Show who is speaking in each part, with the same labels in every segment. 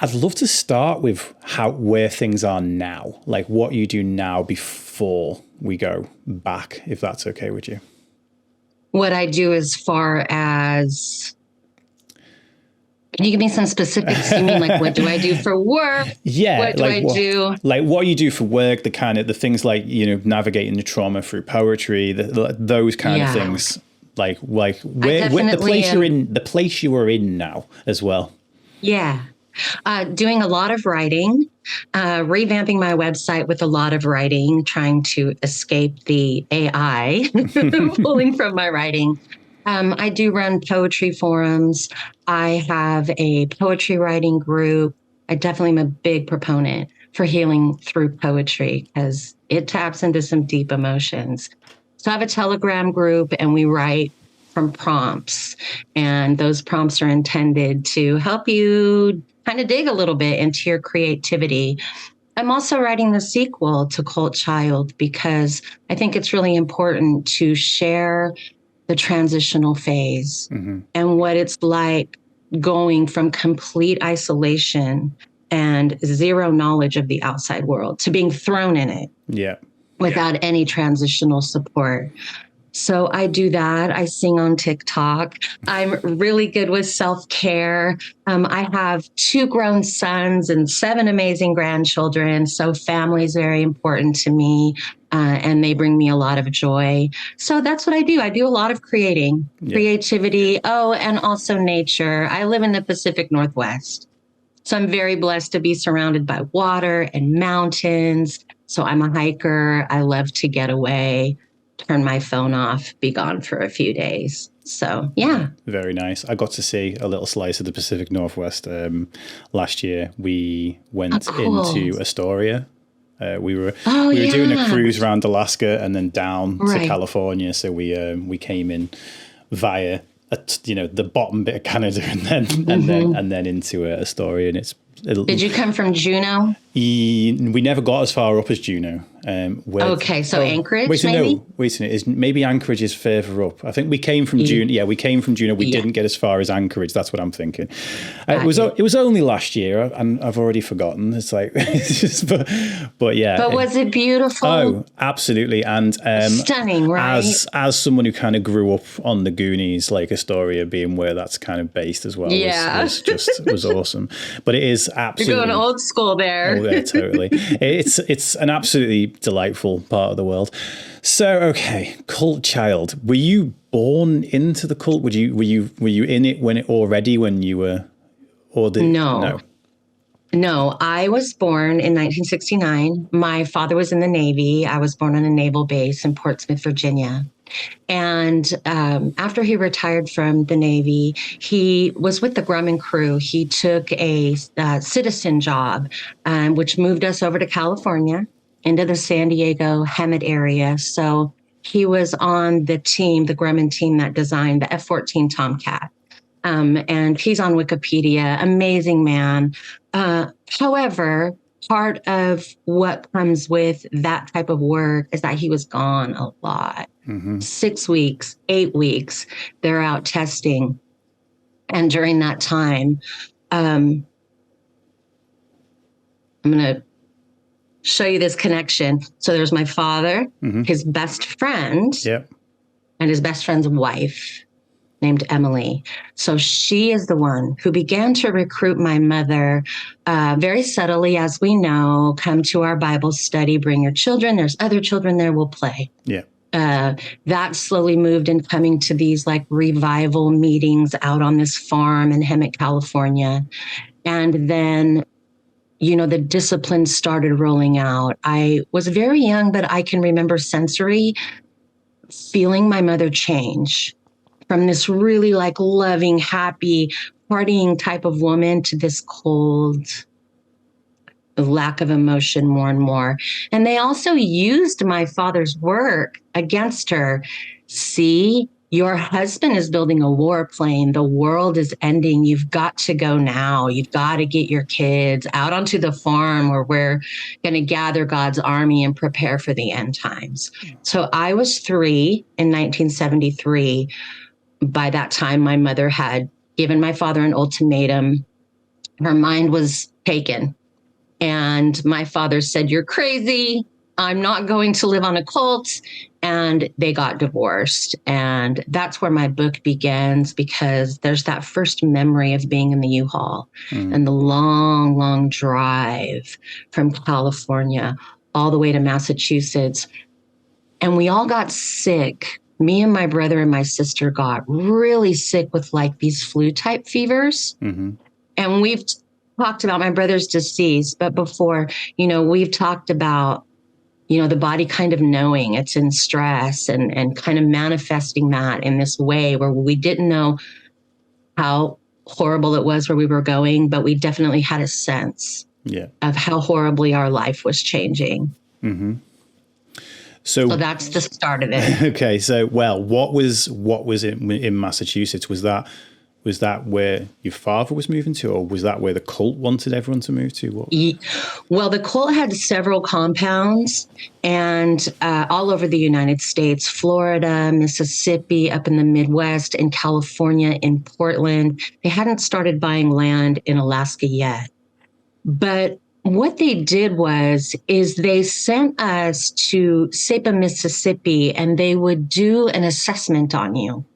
Speaker 1: I'd love to start with where things are now, like what you do now before we go back, if that's okay with you.
Speaker 2: What I do as far as, can you give me some specifics? You mean like, what do I do for work?
Speaker 1: Yeah.
Speaker 2: What do I do?
Speaker 1: Like what you do for work, the things like, navigating the trauma through poetry, those kind of things. Like where the place you are in now as well.
Speaker 2: Yeah. Doing a lot of writing, revamping my website with a lot of writing, trying to escape the AI pulling from my writing. I do run poetry forums. I have a poetry writing group. I definitely am a big proponent for healing through poetry because it taps into some deep emotions. So I have a Telegram group and we write from prompts, and those prompts are intended to help you kind of dig a little bit into your creativity. I'm also writing the sequel to Cult Child because I think it's really important to share the transitional phase and what it's like going from complete isolation and zero knowledge of the outside world to being thrown in it without any transitional support. So I do that. I sing on TikTok. I'm really good with self-care. I have 2 grown sons and 7 amazing grandchildren. So family is very important to me, and they bring me a lot of joy. So that's what I do. I do a lot of creativity. Oh, and also nature. I live in the Pacific Northwest. So I'm very blessed to be surrounded by water and mountains. So I'm a hiker. I love to get away, turn my phone off, be gone for a few days. So, yeah.
Speaker 1: Very nice. I got to see a little slice of the Pacific Northwest last year. We went into Astoria. We were doing a cruise around Alaska and then down to California. So we came in via the bottom bit of Canada and then into Astoria, and
Speaker 2: Did you come from Juneau?
Speaker 1: We never got as far up as Juneau.
Speaker 2: Anchorage, maybe?
Speaker 1: Wait a minute. Maybe Anchorage is further up. I think we came from Juneau. Yeah, we came from Juneau. We didn't get as far as Anchorage. That's what I'm thinking. It was only last year, and I've already forgotten. It's like, but yeah.
Speaker 2: But was it beautiful?
Speaker 1: Oh, absolutely. And
Speaker 2: stunning, right?
Speaker 1: As someone who kind of grew up on the Goonies, like Astoria being where that's kind of based as well, was awesome. But it is absolutely.
Speaker 2: You're going old school there.
Speaker 1: Oh, yeah, totally. It's an absolutely delightful part of the world. So, okay, Cult Child. Were you born into the cult? Were you in it when you were?
Speaker 2: No, I was born in 1969. My father was in the Navy. I was born on a naval base in Portsmouth, Virginia. And after he retired from the Navy, he was with the Grumman crew. He took a citizen job, which moved us over to California into the San Diego Hemet area. So he was on the team, the Grumman team that designed the F-14 Tomcat. And he's on Wikipedia, amazing man. However, part of what comes with that type of work is that he was gone a lot. 6 weeks, 8 weeks, they're out testing. And during that time, I'm going to show you this connection. So there's my father, his best friend, and his best friend's wife named Emily. So she is the one who began to recruit my mother very subtly, as we know, come to our Bible study, bring your children. There's other children there, we'll play. That slowly moved in coming to these like revival meetings out on this farm in Hemet, California. And then, the discipline started rolling out. I was very young, but I can remember sensory feeling my mother change from this really like loving, happy, partying type of woman to this cold lack of emotion more and more. And they also used my father's work against her. See, your husband is building a warplane. The world is ending. You've got to go now. You've got to get your kids out onto the farm where we're going to gather God's army and prepare for the end times. So I was 3 in 1973. By that time, my mother had given my father an ultimatum. her mind was taken. And my father said, "You're crazy. I'm not going to live on a cult." And they got divorced. And that's where my book begins, because there's that first memory of being in the U-Haul and the long, long drive from California all the way to Massachusetts. And we all got sick. Me and my brother and my sister got really sick with like these flu type fevers. Mm-hmm. And we've talked about, my brother's deceased, but before, we've talked about, the body kind of knowing it's in stress and kind of manifesting that in this way where we didn't know how horrible it was where we were going, but we definitely had a sense of how horribly our life was changing. Mm-hmm. So that's the start of it.
Speaker 1: Okay. So, what was it in Massachusetts? Was that where your father was moving to, or was that where the cult wanted everyone to move to?
Speaker 2: Well, the cult had several compounds and all over the United States, Florida, Mississippi, up in the Midwest, in California, in Portland. They hadn't started buying land in Alaska yet. But what they did is they sent us to Sapa, Mississippi, and they would do an assessment on you.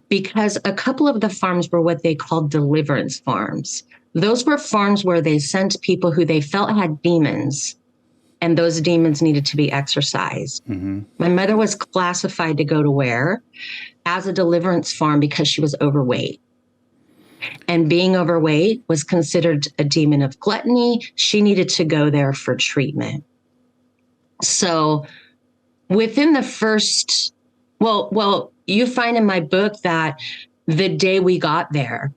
Speaker 2: Because a couple of the farms were what they called deliverance farms. Those were farms where they sent people who they felt had demons, and those demons needed to be exorcised. Mm-hmm. My mother was classified to go to where? As a deliverance farm, because she was overweight. And being overweight was considered a demon of gluttony. She needed to go there for treatment. So within the first, you find in my book that the day we got there,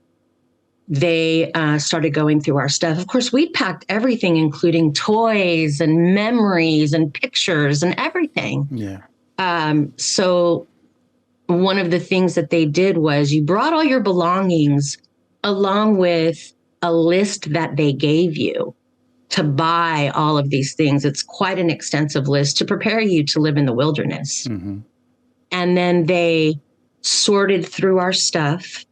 Speaker 2: they started going through our stuff. Of course, we packed everything, including toys and memories and pictures and everything. Yeah. So one of the things that they did was you brought all your belongings along with a list that they gave you to buy all of these things. It's quite an extensive list to prepare you to live in the wilderness. Mm-hmm. And then they sorted through our stuff,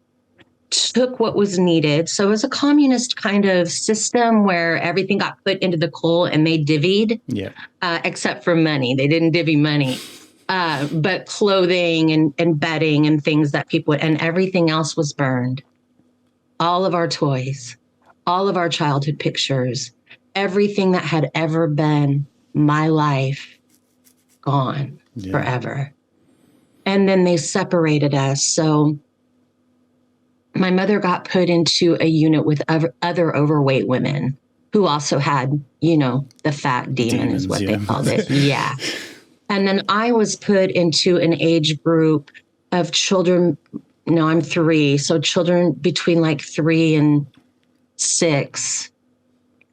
Speaker 2: took what was needed. So it was a communist kind of system where everything got put into the coal and they divvied, except for money. They didn't divvy money, but clothing and bedding and things that people, and everything else was burned. All of our toys, all of our childhood pictures, everything that had ever been my life, gone forever. And then they separated us. So my mother got put into a unit with other overweight women who also had, the fat demon is what they called it. Yeah. And then I was put into an age group of children. No, I'm 3. So children between like 3 and 6.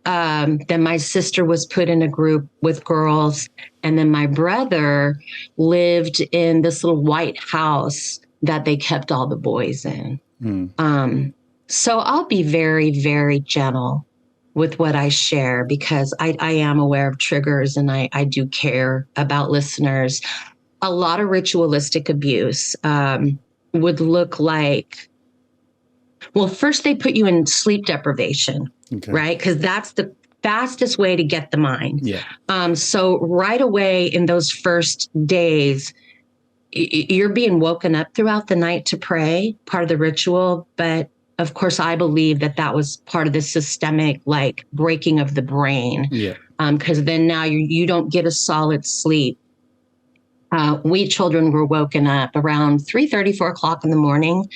Speaker 2: Then my sister was put in a group with girls. And then my brother lived in this little white house that they kept all the boys in. So I'll be very, very gentle with what I share, because I am aware of triggers and I do care about listeners. A lot of ritualistic abuse would look like, first they put you in sleep deprivation, right? Because that's the fastest way to get the mind. Yeah. So right away in those first days, you're being woken up throughout the night to pray, part of the ritual. But of course, I believe that was part of the systemic, like, breaking of the brain. Yeah. Because then now you don't get a solid sleep. We children were woken up around 3:30, 4 o'clock in the morning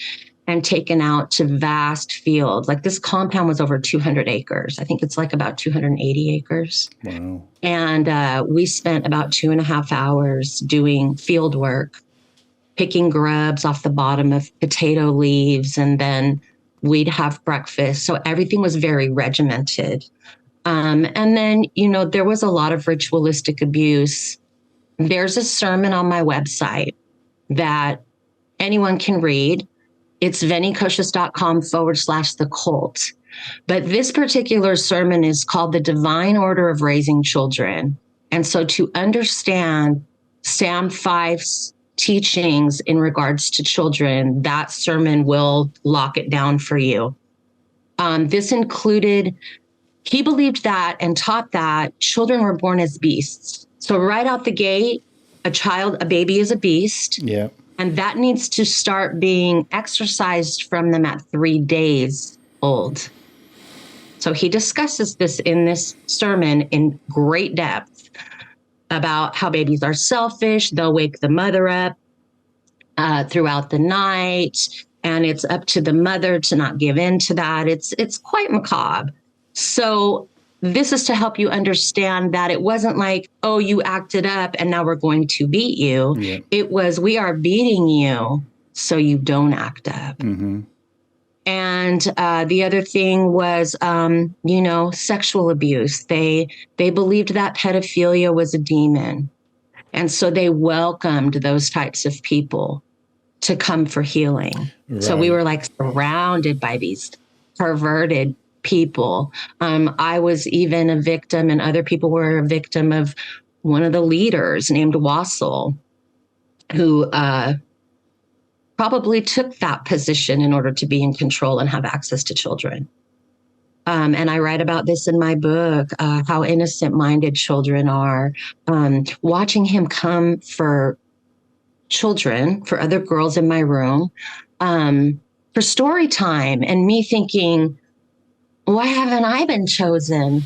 Speaker 2: and taken out to vast fields. Like, this compound was over 200 acres. I think it's like about 280 acres. Wow. And we spent about 2.5 hours doing field work, picking grubs off the bottom of potato leaves, and then we'd have breakfast. So everything was very regimented. And then, there was a lot of ritualistic abuse. There's a sermon on my website that anyone can read. It's VennieKocsis.com/the cult. But this particular sermon is called The Divine Order of Raising Children. And so to understand Sam 5's teachings in regards to children, that sermon will lock it down for you. This included, he believed that and taught that children were born as beasts. So right out the gate, a baby is a beast.
Speaker 1: Yeah.
Speaker 2: And that needs to start being exercised from them at 3 days old. So he discusses this in this sermon in great depth about how babies are selfish. They'll wake the mother up throughout the night, and it's up to the mother to not give in to that. It's quite macabre. So this is to help you understand that it wasn't like, oh, you acted up and now we're going to beat you.
Speaker 1: Yeah.
Speaker 2: It was, we are beating you so you don't act up.
Speaker 1: Mm-hmm.
Speaker 2: And the other thing was, sexual abuse. They believed that pedophilia was a demon. And so they welcomed those types of people to come for healing. Right. So we were like surrounded by these perverted people. I was even a victim, and other people were a victim of one of the leaders named Wassel, who probably took that position in order to be in control and have access to children. And I write about this in my book, how innocent-minded children are. Watching him come for children, for other girls in my room, for story time, and me thinking, why haven't I been chosen?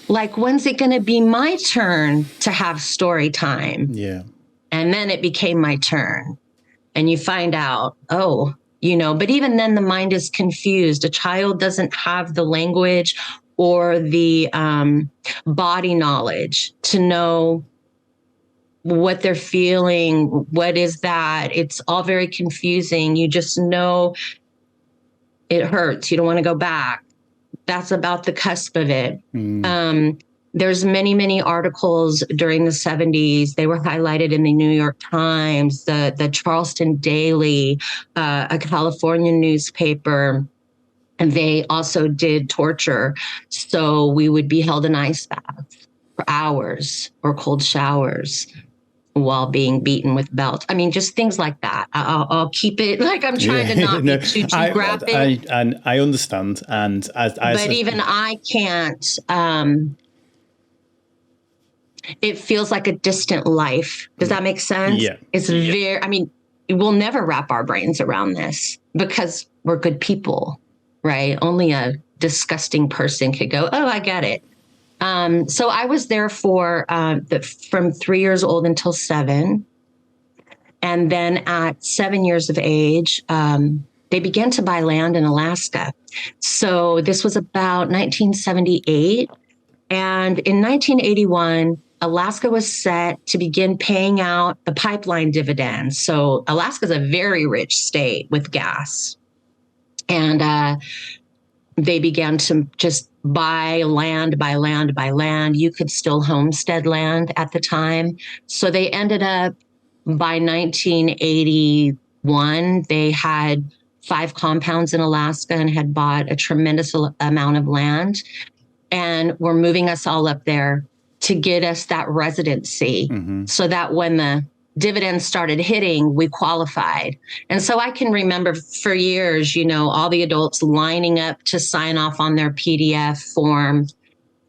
Speaker 2: Like, when's it going to be my turn to have story time?
Speaker 1: Yeah.
Speaker 2: And then it became my turn. And you find out, but even then the mind is confused. A child doesn't have the language or the body knowledge to know what they're feeling. What is that? It's all very confusing. You just know it hurts. You don't want to go back. That's about the cusp of it. There's many, many articles during the 70s. They were highlighted in the New York Times, the Charleston Daily, a California newspaper. And they also did torture. So we would be held in ice baths for hours or cold showers while being beaten with belts. I mean, just things like that. I'll keep it like I'm trying to not be too graphic.
Speaker 1: I understand. And
Speaker 2: I can't. It feels like a distant life. Does that make sense?
Speaker 1: Yeah.
Speaker 2: It's we'll never wrap our brains around this because we're good people, right? Only a disgusting person could go, oh, I get it. So I was there for from 3 years old until 7. And then at 7 years of age, they began to buy land in Alaska. So this was about 1978. And in 1981, Alaska was set to begin paying out the pipeline dividends. So Alaska is a very rich state with gas. And they began to just buy land. You could still homestead land at the time. So they ended up, by 1981, they had 5 compounds in Alaska and had bought a tremendous amount of land. And were moving us all up there to get us that residency, so that when the dividends started hitting, we qualified. And so I can remember for years, all the adults lining up to sign off on their PDF form,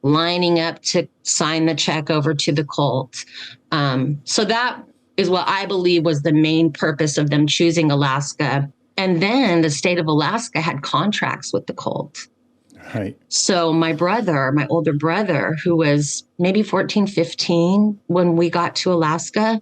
Speaker 2: lining up to sign the check over to the cult. So that is what I believe was the main purpose of them choosing Alaska. And then the state of Alaska had contracts with the cult.
Speaker 1: Right.
Speaker 2: So my older brother, who was maybe 14, 15, when we got to Alaska,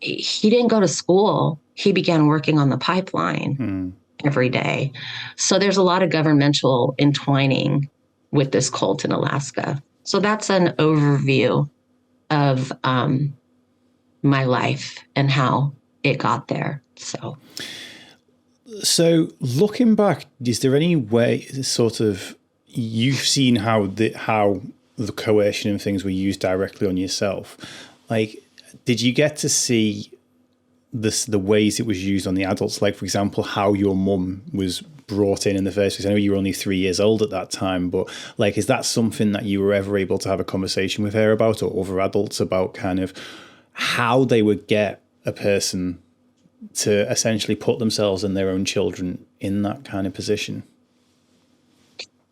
Speaker 2: he didn't go to school. He began working on the pipeline every day. So there's a lot of governmental entwining with this cult in Alaska. So that's an overview of my life and how it got there.
Speaker 1: So looking back, is there any way sort of you've seen how the coercion and things were used directly on yourself? Like, did you get to see the ways it was used on the adults? Like, for example, how your mum was brought in the first place. I know you were only 3 years old at that time, but like, is that something that you were ever able to have a conversation with her about, or other adults about, kind of how they would get a person to essentially put themselves and their own children in that kind of position?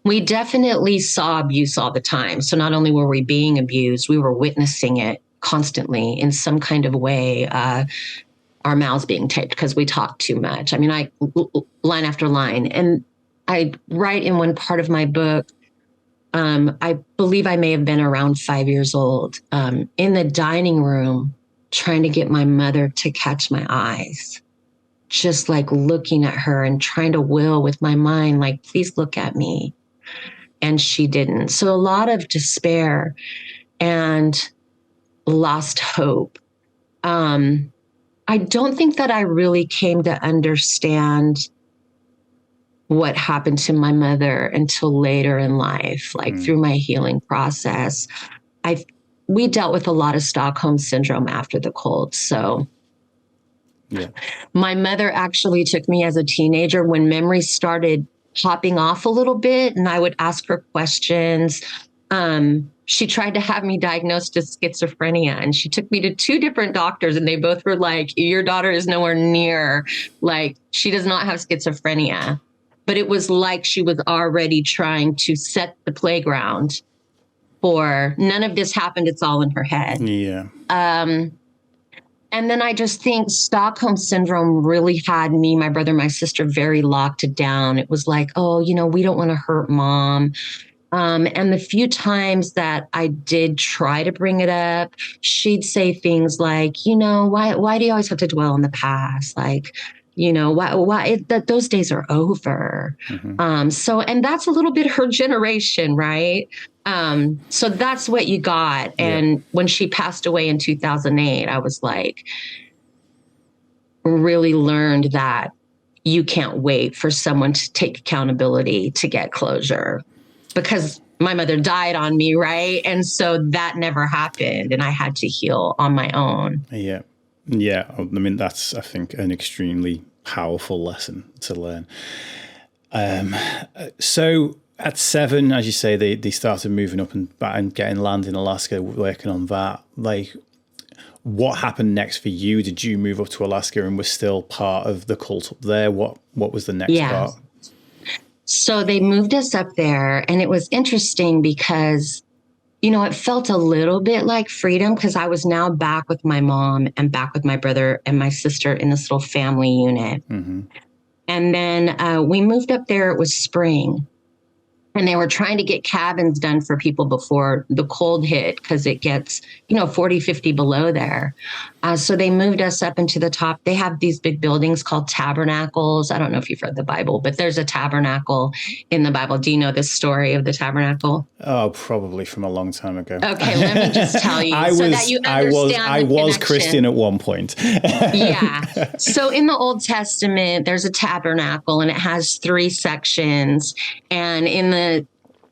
Speaker 2: We definitely saw abuse all the time. So not only were we being abused, we were witnessing it constantly in some kind of way. Our mouths being taped because we talked too much. I mean, line after line. And I write in one part of my book, I believe I may have been around 5 years old, in the dining room, trying to get my mother to catch my eyes, just like looking at her and trying to will with my mind, like, please look at me. And she didn't. So a lot of despair and lost hope. I don't think that I really came to understand what happened to my mother until later in life, like through my healing process. We dealt with a lot of Stockholm syndrome after the cold. So my mother actually took me as a teenager when memories started popping off a little bit, and I would ask her questions. She tried to have me diagnosed as schizophrenia, and she took me to 2 different doctors, and they both were like, your daughter is nowhere near, like, she does not have schizophrenia. But it was like she was already trying to set the playground for none of this happened. It's all in her head.
Speaker 1: Yeah.
Speaker 2: And then I just think Stockholm syndrome really had me, my brother, my sister very locked down. It was like, oh, we don't want to hurt mom. And the few times that I did try to bring it up, she'd say things like, why do you always have to dwell on the past? Like, why those days are over. And that's a little bit her generation, right? So that's what you got. And when she passed away in 2008, I was like, really learned that you can't wait for someone to take accountability to get closure. Because my mother died on me, right? And so that never happened, and I had to heal on my own.
Speaker 1: Yeah. Yeah. I mean, that's, I think, an extremely powerful lesson to learn. So at 7, as you say, they started moving up and getting land in Alaska, working on that. Like, what happened next for you? Did you move up to Alaska and were still part of the cult up there? What was the next part?
Speaker 2: So they moved us up there, and it was interesting because, it felt a little bit like freedom because I was now back with my mom and back with my brother and my sister in this little family unit. And then we moved up there. It was spring. And they were trying to get cabins done for people before the cold hit because it gets, 40, 50 below there. So they moved us up into the top. They have these big buildings called tabernacles. I don't know if you've read the Bible, but there's a tabernacle in the Bible. Do you know the story of the tabernacle?
Speaker 1: Oh, probably from a long time ago.
Speaker 2: Okay, let me just tell you that you understand
Speaker 1: I was Christian at one point.
Speaker 2: Yeah. So in the Old Testament, there's a tabernacle and it has 3 sections. And in the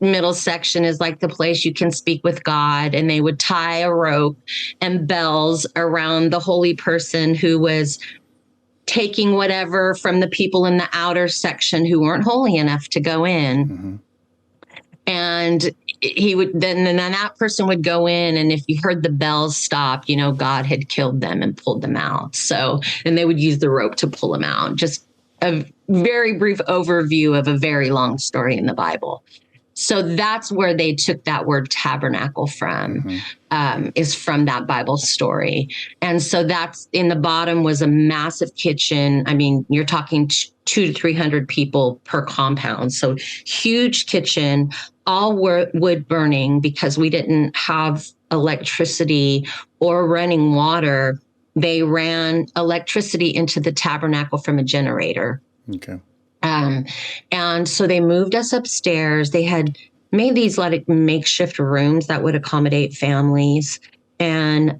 Speaker 2: middle section is like the place you can speak with God, and they would tie a rope and bells around the holy person who was taking whatever from the people in the outer section who weren't holy enough to go in. And he would then that person would go in, and if you heard the bells stop, God had killed them and pulled them out. So, and they would use the rope to pull them out. Just a very brief overview of a very long story in the Bible. So that's where they took that word tabernacle from, is from that Bible story. And so that's in the bottom was a massive kitchen. I mean, you're talking 200 to 300 people per compound. So huge kitchen, all wood burning because we didn't have electricity or running water. They ran electricity into the tabernacle from a generator.
Speaker 1: Okay.
Speaker 2: And so they moved us upstairs. They had made these makeshift rooms that would accommodate families. And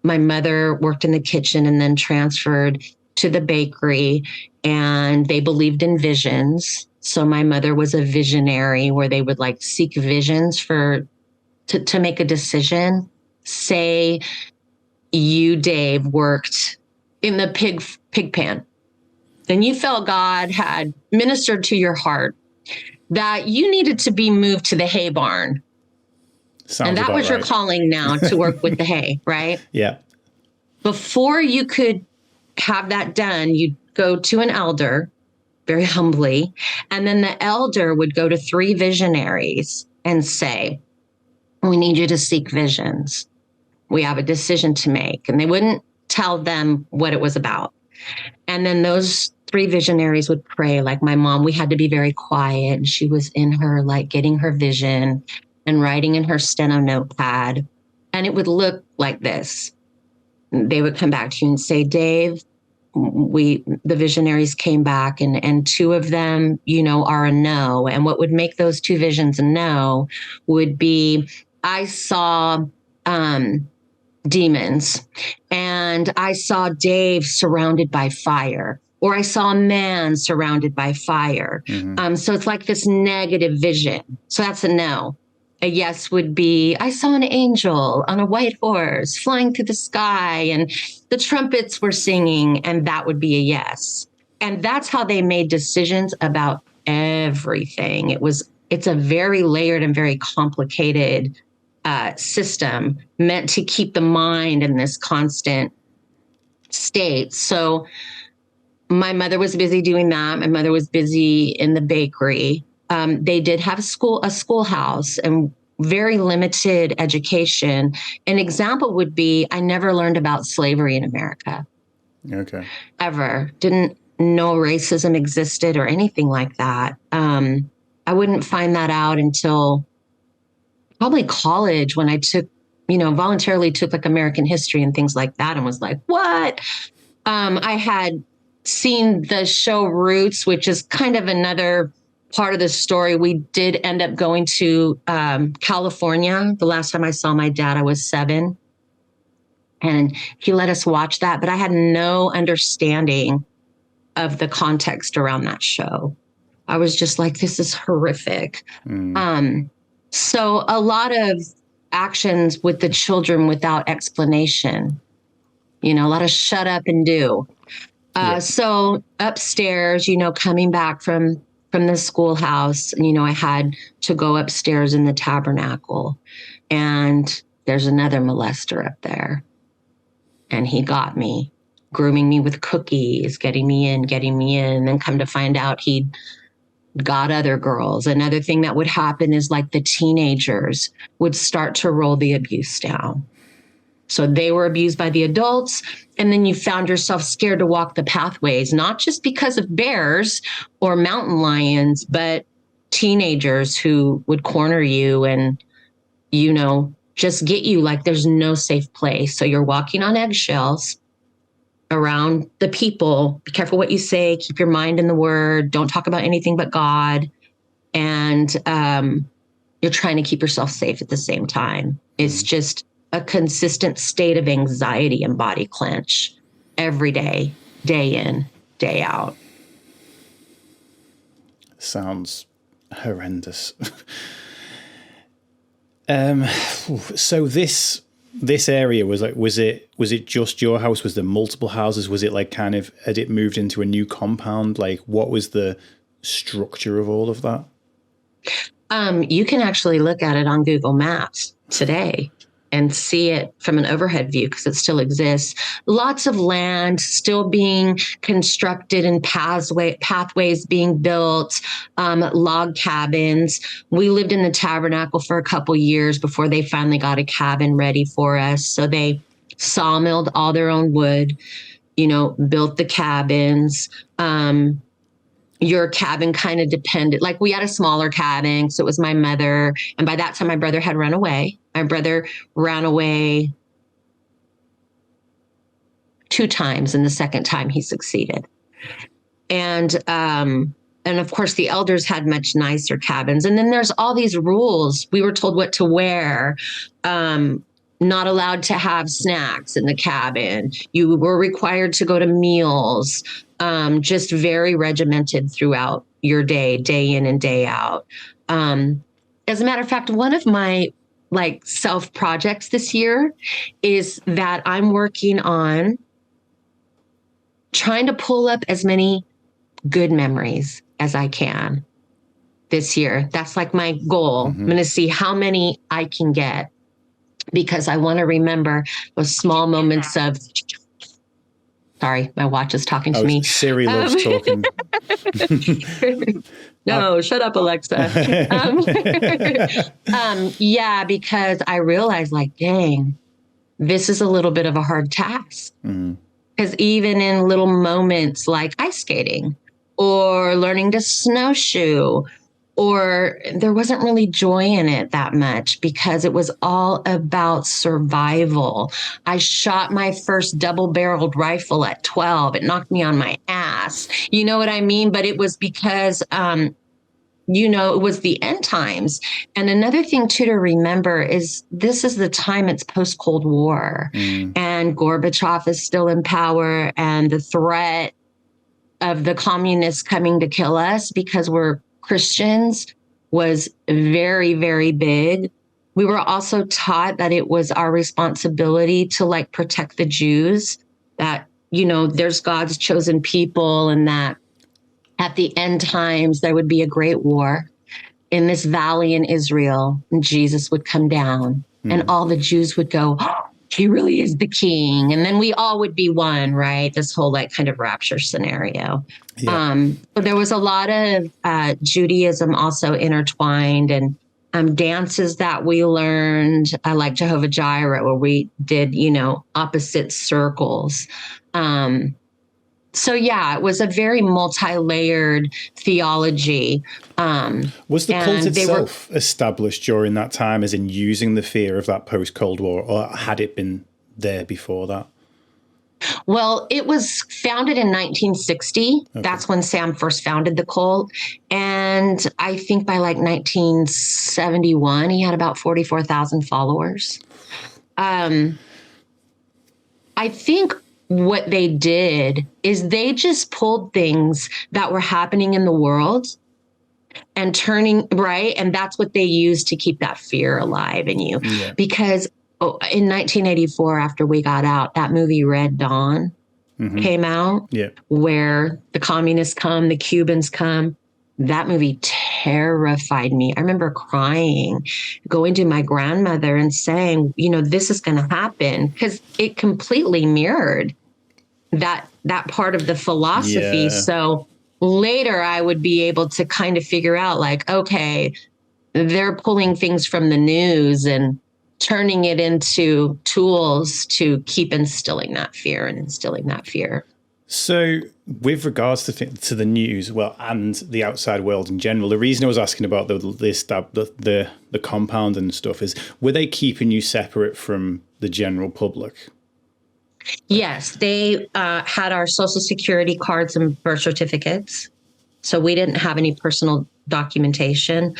Speaker 2: my mother worked in the kitchen and then transferred to the bakery, and they believed in visions. So my mother was a visionary where they would seek visions to make a decision. Say you, Dave, worked in the pig pen. Then you felt God had ministered to your heart that you needed to be moved to the hay barn. And that was your calling now, to work with the hay, right?
Speaker 1: Yeah.
Speaker 2: Before you could have that done, you'd go to an elder very humbly. And then the elder would go to 3 visionaries and say, we need you to seek visions. We have a decision to make. And they wouldn't tell them what it was about. And then those 3 visionaries would pray. Like my mom, we had to be very quiet. And she was in her, like getting her vision and writing in her steno notepad. And it would look like this. They would come back to you and say, Dave, the visionaries came back and 2 of them, are a no. And what would make those 2 visions a no would be, I saw demons and I saw Dave surrounded by fire, or I saw a man surrounded by fire. So it's like this negative vision. So that's a no. A yes would be, I saw an angel on a white horse flying through the sky and the trumpets were singing, and that would be a yes. And that's how they made decisions about everything. It's a very layered and very complicated system meant to keep the mind in this constant state. So my mother was busy doing that. My mother was busy in the bakery. They did have a schoolhouse and very limited education. An example would be, I never learned about slavery in America.
Speaker 1: Okay.
Speaker 2: Ever. Didn't know racism existed or anything like that. I wouldn't find that out until probably college, when I voluntarily took like American history and things like that and was like, what? I had seen the show Roots, which is kind of another part of the story. We did end up going to California. The last time I saw my dad, I was 7. And he let us watch that, but I had no understanding of the context around that show. I was just like, this is horrific. So a lot of actions with the children without explanation, a lot of shut up and do. So upstairs, coming back from the schoolhouse, I had to go upstairs in the tabernacle, and there's another molester up there. And he got me, grooming me with cookies, getting me in. And then come to find out he'd got other girls. Another thing that would happen is like the teenagers would start to roll the abuse down. So they were abused by the adults. And then you found yourself scared to walk the pathways, not just because of bears or mountain lions, but teenagers who would corner you and, just get you like there's no safe place. So you're walking on eggshells around the people. Be careful what you say. Keep your mind in the word. Don't talk about anything but God. And you're trying to keep yourself safe at the same time. It's just a consistent state of anxiety and body clench every day, day in, day out.
Speaker 1: Sounds horrendous. So this area was it just your house? Was there multiple houses? Was it like kind of, had it moved into a new compound? Like, what was the structure of all of that?
Speaker 2: You can actually look at it on Google Maps today and see it from an overhead view because it still exists. Lots of land still being constructed and pathways being built, log cabins. We lived in the tabernacle for a couple years before they finally got a cabin ready for us. So they sawmilled all their own wood, built the cabins. Your cabin kind of depended, like we had a smaller cabin. So it was my mother. And by that time, my brother had run away. My brother ran away 2 times. And the second time he succeeded. And of course the elders had much nicer cabins. And then there's all these rules. We were told what to wear. Not allowed to have snacks in the cabin. You were required to go to meals. Just very regimented throughout your day, day in and day out. As a matter of fact, one of my self projects this year is that I'm working on trying to pull up as many good memories as I can this year. That's like my goal. I'm going to see how many I can get because I want to remember those small moments of Sorry, my watch is talking to me.
Speaker 1: Siri loves talking.
Speaker 2: No, shut up, Alexa. Yeah, because I realized, like, dang, this is a little bit of a hard task. Because even in little moments like ice skating or learning to snowshoe, or there wasn't really joy in it that much because it was all about survival. I shot my first double-barreled rifle at 12. It knocked me on my ass. You know what I mean? But it was because, it was the end times. And another thing, too, to remember is this is the time it's post-Cold War. And Gorbachev is still in power. And the threat of the communists coming to kill us because we're Christians was very, very big. We were also taught that it was our responsibility to like protect the Jews, that, there's God's chosen people, and that at the end times there would be a great war in this valley in Israel, and Jesus would come down and all the Jews would go, oh, he really is the king. And then we all would be one, right? This whole like kind of rapture scenario. Yeah. But there was a lot of Judaism also intertwined, and dances that we learned, like Jehovah Jireh, where we did, opposite circles. So yeah, it was a very multi-layered theology.
Speaker 1: Was the cult itself established during that time, as in using the fear of that post-Cold War, or had it been there before that?
Speaker 2: Well, it was founded in 1960. Okay. That's when Sam first founded the cult. And I think by like 1971, he had about 44,000 followers. I think what they did is they just pulled things that were happening in the world and turning, right? And that's what they used to keep that fear alive in you. Yeah. Because in 1984, after we got out, that movie Red Dawn came out, where the communists come, the Cubans come. That movie terrified me. I remember crying, going to my grandmother and saying, this is going to happen, because it completely mirrored that part of the philosophy. Yeah. So later I would be able to kind of figure out, like, okay, they're pulling things from the news and turning it into tools to keep instilling that fear.
Speaker 1: So with regards to the news, and the outside world in general, the reason I was asking about the compound and stuff is, were they keeping you separate from the general public?
Speaker 2: Yes, they had our social security cards and birth certificates. So we didn't have any personal documentation.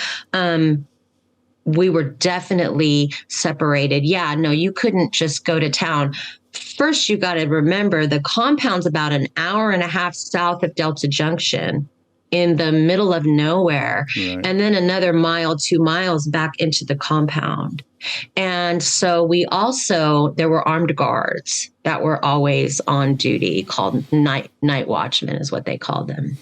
Speaker 2: We were definitely separated. Yeah, no, you couldn't just go to town. First, you got to remember the compound's about an hour and a half south of Delta Junction, in the middle of nowhere, right. And then another 2 miles back into the compound. And so there were armed guards that were always on duty, called night watchmen is what they called them.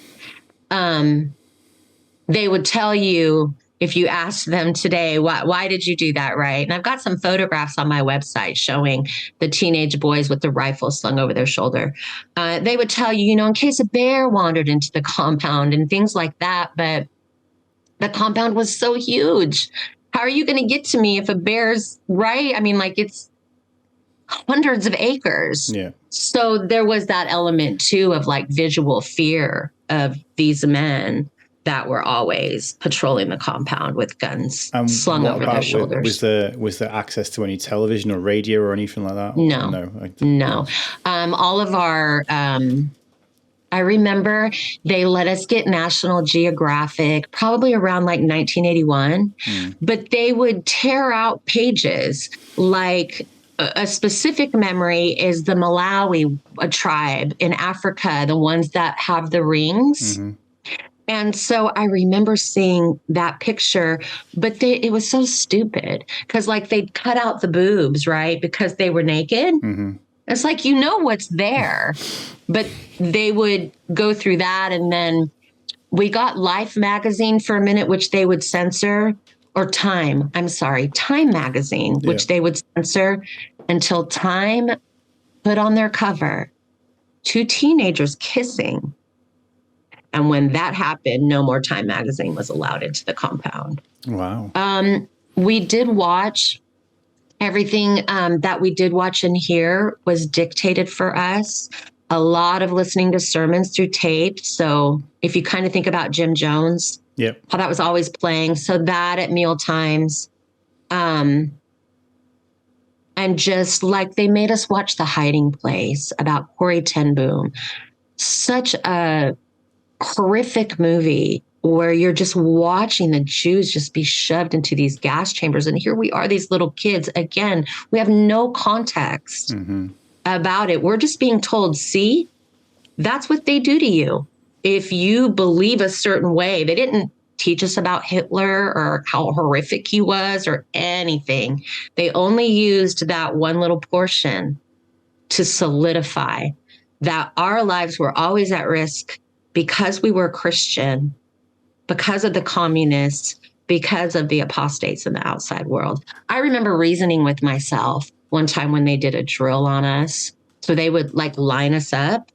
Speaker 2: They would tell you, if you asked them today, why did you do that, right? And I've got some photographs on my website showing the teenage boys with the rifles slung over their shoulder. They would tell you, in case a bear wandered into the compound and things like that. But the compound was so huge. How are you going to get to me if a bear's, right? I mean, like, it's hundreds of acres. Yeah. So there was that element, too, of like visual fear of these men that were always patrolling the compound with guns slung over their shoulders.
Speaker 1: Was there access to any television or radio or anything like that?
Speaker 2: No. All of our, I remember they let us get National Geographic probably around like 1981, but they would tear out pages. Like a specific memory is the Malawi tribe in Africa, the ones that have the rings. Mm-hmm. And so I remember seeing that picture, but it was so stupid because like they'd cut out the boobs, right? Because they were naked. Mm-hmm. It's like, what's there, but they would go through that. And then we got Life magazine for a minute, which they would censor, or Time magazine, which they would censor until Time put on their cover two teenagers kissing. And when that happened, no more Time magazine was allowed into the compound.
Speaker 1: Wow.
Speaker 2: We did watch everything that we did watch and hear was dictated for us. A lot of listening to sermons through tape. So if you kind of think about Jim Jones,
Speaker 1: yep,
Speaker 2: how that was always playing. So that at meal times. And just like they made us watch The Hiding Place about Corrie ten Boom. Such a horrific movie where you're just watching the Jews just be shoved into these gas chambers. And here we are, these little kids. Again, we have no context about it. We're just being told, see, that's what they do to you. If you believe a certain way, they didn't teach us about Hitler or how horrific he was or anything. They only used that one little portion to solidify that our lives were always at risk because we were Christian, because of the communists, because of the apostates in the outside world. I remember reasoning with myself one time when they did a drill on us. So they would like line us up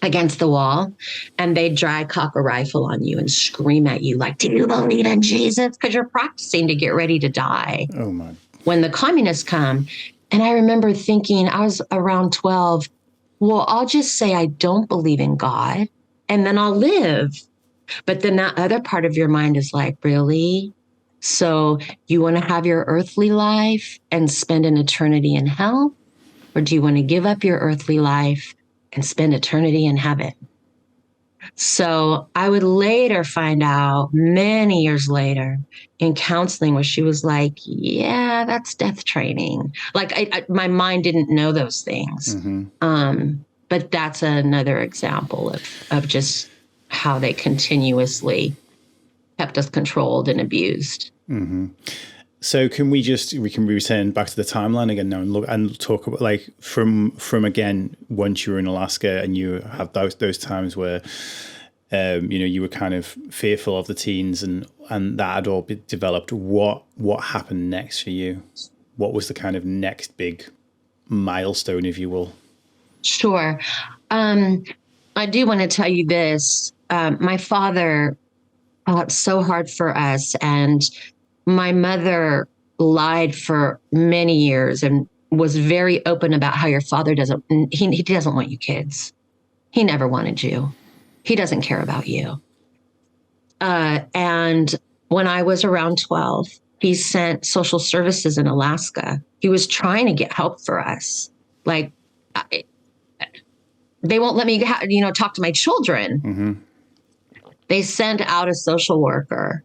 Speaker 2: against the wall and they'd dry cock a rifle on you and scream at you like, do you believe in Jesus? Because you're practicing to get ready to die.
Speaker 1: Oh my.
Speaker 2: When the communists come. And I remember thinking, I was around 12, well, I'll just say I don't believe in God and then I'll live. But then that other part of your mind is like, really? So you want to have your earthly life and spend an eternity in hell? Or do you want to give up your earthly life and spend eternity in heaven? So I would later find out, many years later, in counseling, where she was like, yeah, that's death training. Like my mind didn't know those things. But that's another example of just how they continuously kept us controlled and abused.
Speaker 1: So can we return back to the timeline again now and look and talk about like from again, once you were in Alaska and you have those times where you were kind of fearful of the teens and that had all been developed. What happened next for you? What was the kind of next big milestone, if you will?
Speaker 2: Sure. I do want to tell you this. My father fought so hard for us, and my mother lied for many years and was very open about how your father doesn't want you kids. He never wanted you. He doesn't care about you. And when I was around 12, he sent social services in Alaska. He was trying to get help for us. Like, they won't let me, talk to my children. They sent out a social worker.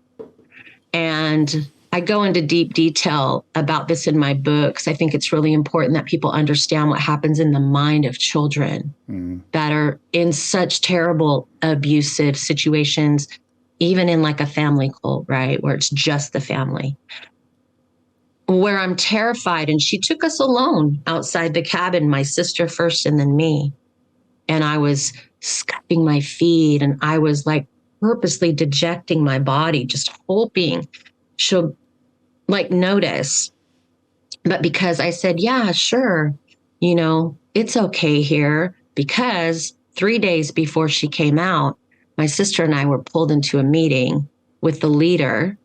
Speaker 2: And I go into deep detail about this in my books. I think it's really important that people understand what happens in the mind of children that are in such terrible abusive situations, even in like a family cult, right? Where it's just the family. Where I'm terrified. And she took us alone outside the cabin, my sister first and then me. And I was scuffing my feet and I was like purposely dejecting my body, just hoping she'll like notice. But because I said, yeah, sure, it's okay here, because 3 days before she came out, my sister and I were pulled into a meeting with the leader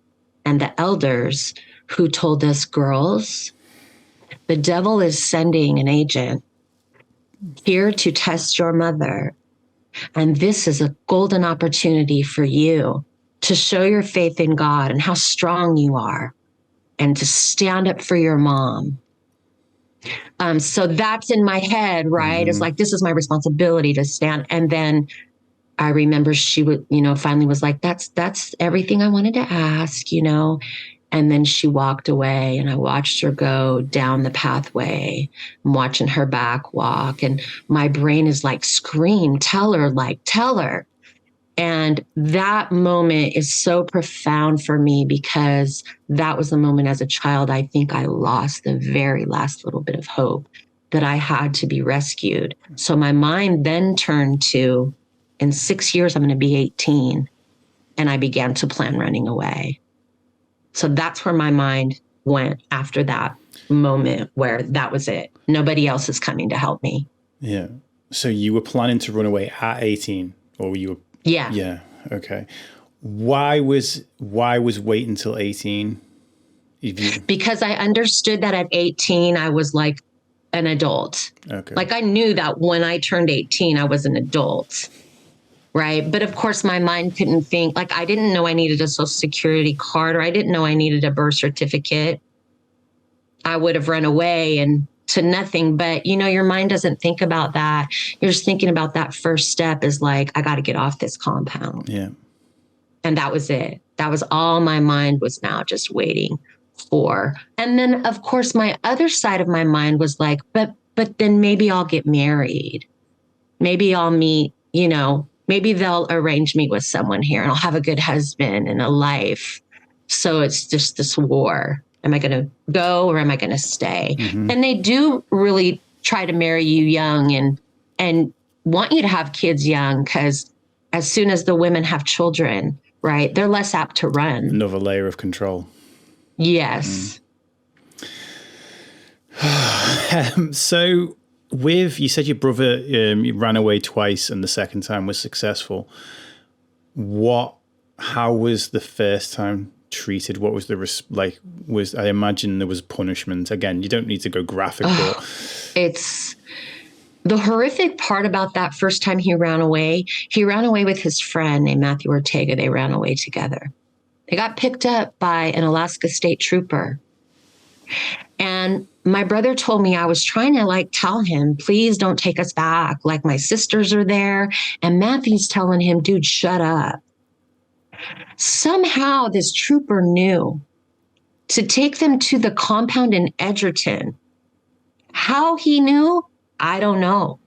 Speaker 2: and the elders who told us, girls, the devil is sending an agent here to test your mother. And this is a golden opportunity for you to show your faith in God and how strong you are and to stand up for your mom. So that's in my head, right? It's like, this is my responsibility to stand. And then I remember she would, finally was like, that's everything I wanted to ask, And then she walked away and I watched her go down the pathway. I'm watching her back walk and my brain is like, scream, tell her. And that moment is so profound for me because that was the moment as a child, I think I lost the very last little bit of hope that I had to be rescued. So my mind then turned to, in 6 years, I'm going to be 18. And I began to plan running away. So that's where my mind went after that moment where that was it. Nobody else is coming to help me.
Speaker 1: Yeah. So you were planning to run away at 18, or you were?
Speaker 2: Yeah.
Speaker 1: Yeah. Okay. Why was wait until 18?
Speaker 2: Because I understood that at 18, I was like an adult.
Speaker 1: Okay.
Speaker 2: Like I knew that when I turned 18, I was an adult. Right. But of course, my mind couldn't think, like, I didn't know I needed a social security card, or I didn't know I needed a birth certificate. I would have run away and to nothing. But, your mind doesn't think about that. You're just thinking about that first step is like, I got to get off this compound.
Speaker 1: Yeah.
Speaker 2: And that was it. That was all my mind was now just waiting for. And then, of course, my other side of my mind was like, but then maybe I'll get married. Maybe I'll meet, maybe they'll arrange me with someone here and I'll have a good husband and a life. So it's just this war. Am I going to go or am I going to stay? Mm-hmm. And they do really try to marry you young and want you to have kids young, because as soon as the women have children, right, they're less apt to run.
Speaker 1: Another layer of control.
Speaker 2: Yes.
Speaker 1: So you said your brother you ran away twice and the second time was successful. How was the first time treated? What was I imagine there was punishment. Again, you don't need to go graphic, but
Speaker 2: it's the horrific part about that first time he ran away with his friend named Matthew Ortega. They ran away together. They got picked up by an Alaska State Trooper. And my brother told me, I was trying to tell him, please don't take us back. Like, my sisters are there. And Matthew's telling him, dude, shut up. Somehow this trooper knew to take them to the compound in Edgerton. How he knew, I don't know.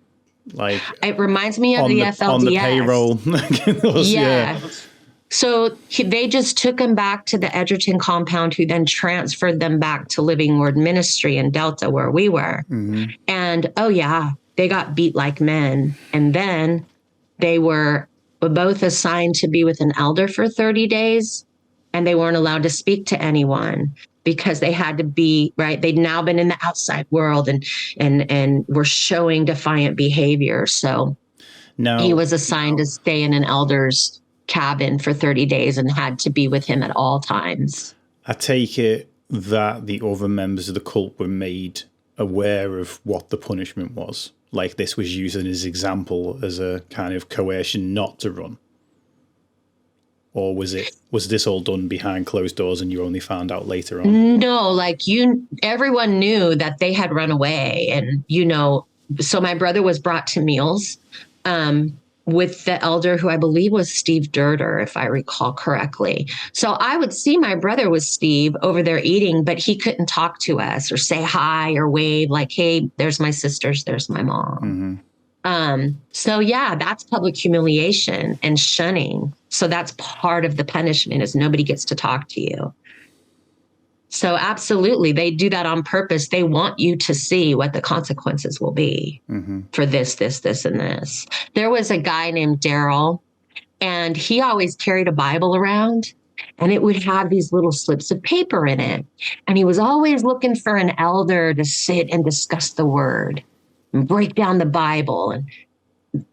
Speaker 2: It reminds me of the FLDS.
Speaker 1: On the payroll.
Speaker 2: Yeah. So they just took them back to the Edgerton compound, who then transferred them back to Living Word Ministry in Delta, where we were. Mm-hmm. And, they got beat like men. And then they were both assigned to be with an elder for 30 days, and they weren't allowed to speak to anyone because they had to be, right, they'd now been in the outside world and were showing defiant behavior. So he was assigned to stay in an elder's cabin for 30 days and had to be with him at all times.
Speaker 1: I take it that the other members of the cult were made aware of what the punishment was. Like, this was used as an example, as a kind of coercion not to run. Or was this all done behind closed doors and you only found out later on?
Speaker 2: No, everyone knew that they had run away. And, so my brother was brought to meals with the elder, who I believe was Steve Durder, if I recall correctly. So I would see my brother with Steve over there eating, but he couldn't talk to us or say hi or wave like, hey, there's my sisters, there's my mom. Mm-hmm. So that's public humiliation and shunning. So that's part of the punishment, is nobody gets to talk to you. So absolutely, they do that on purpose. They want you to see what the consequences will be for this, and this. There was a guy named Daryl, and he always carried a Bible around, and it would have these little slips of paper in it. And he was always looking for an elder to sit and discuss the word and break down the Bible. And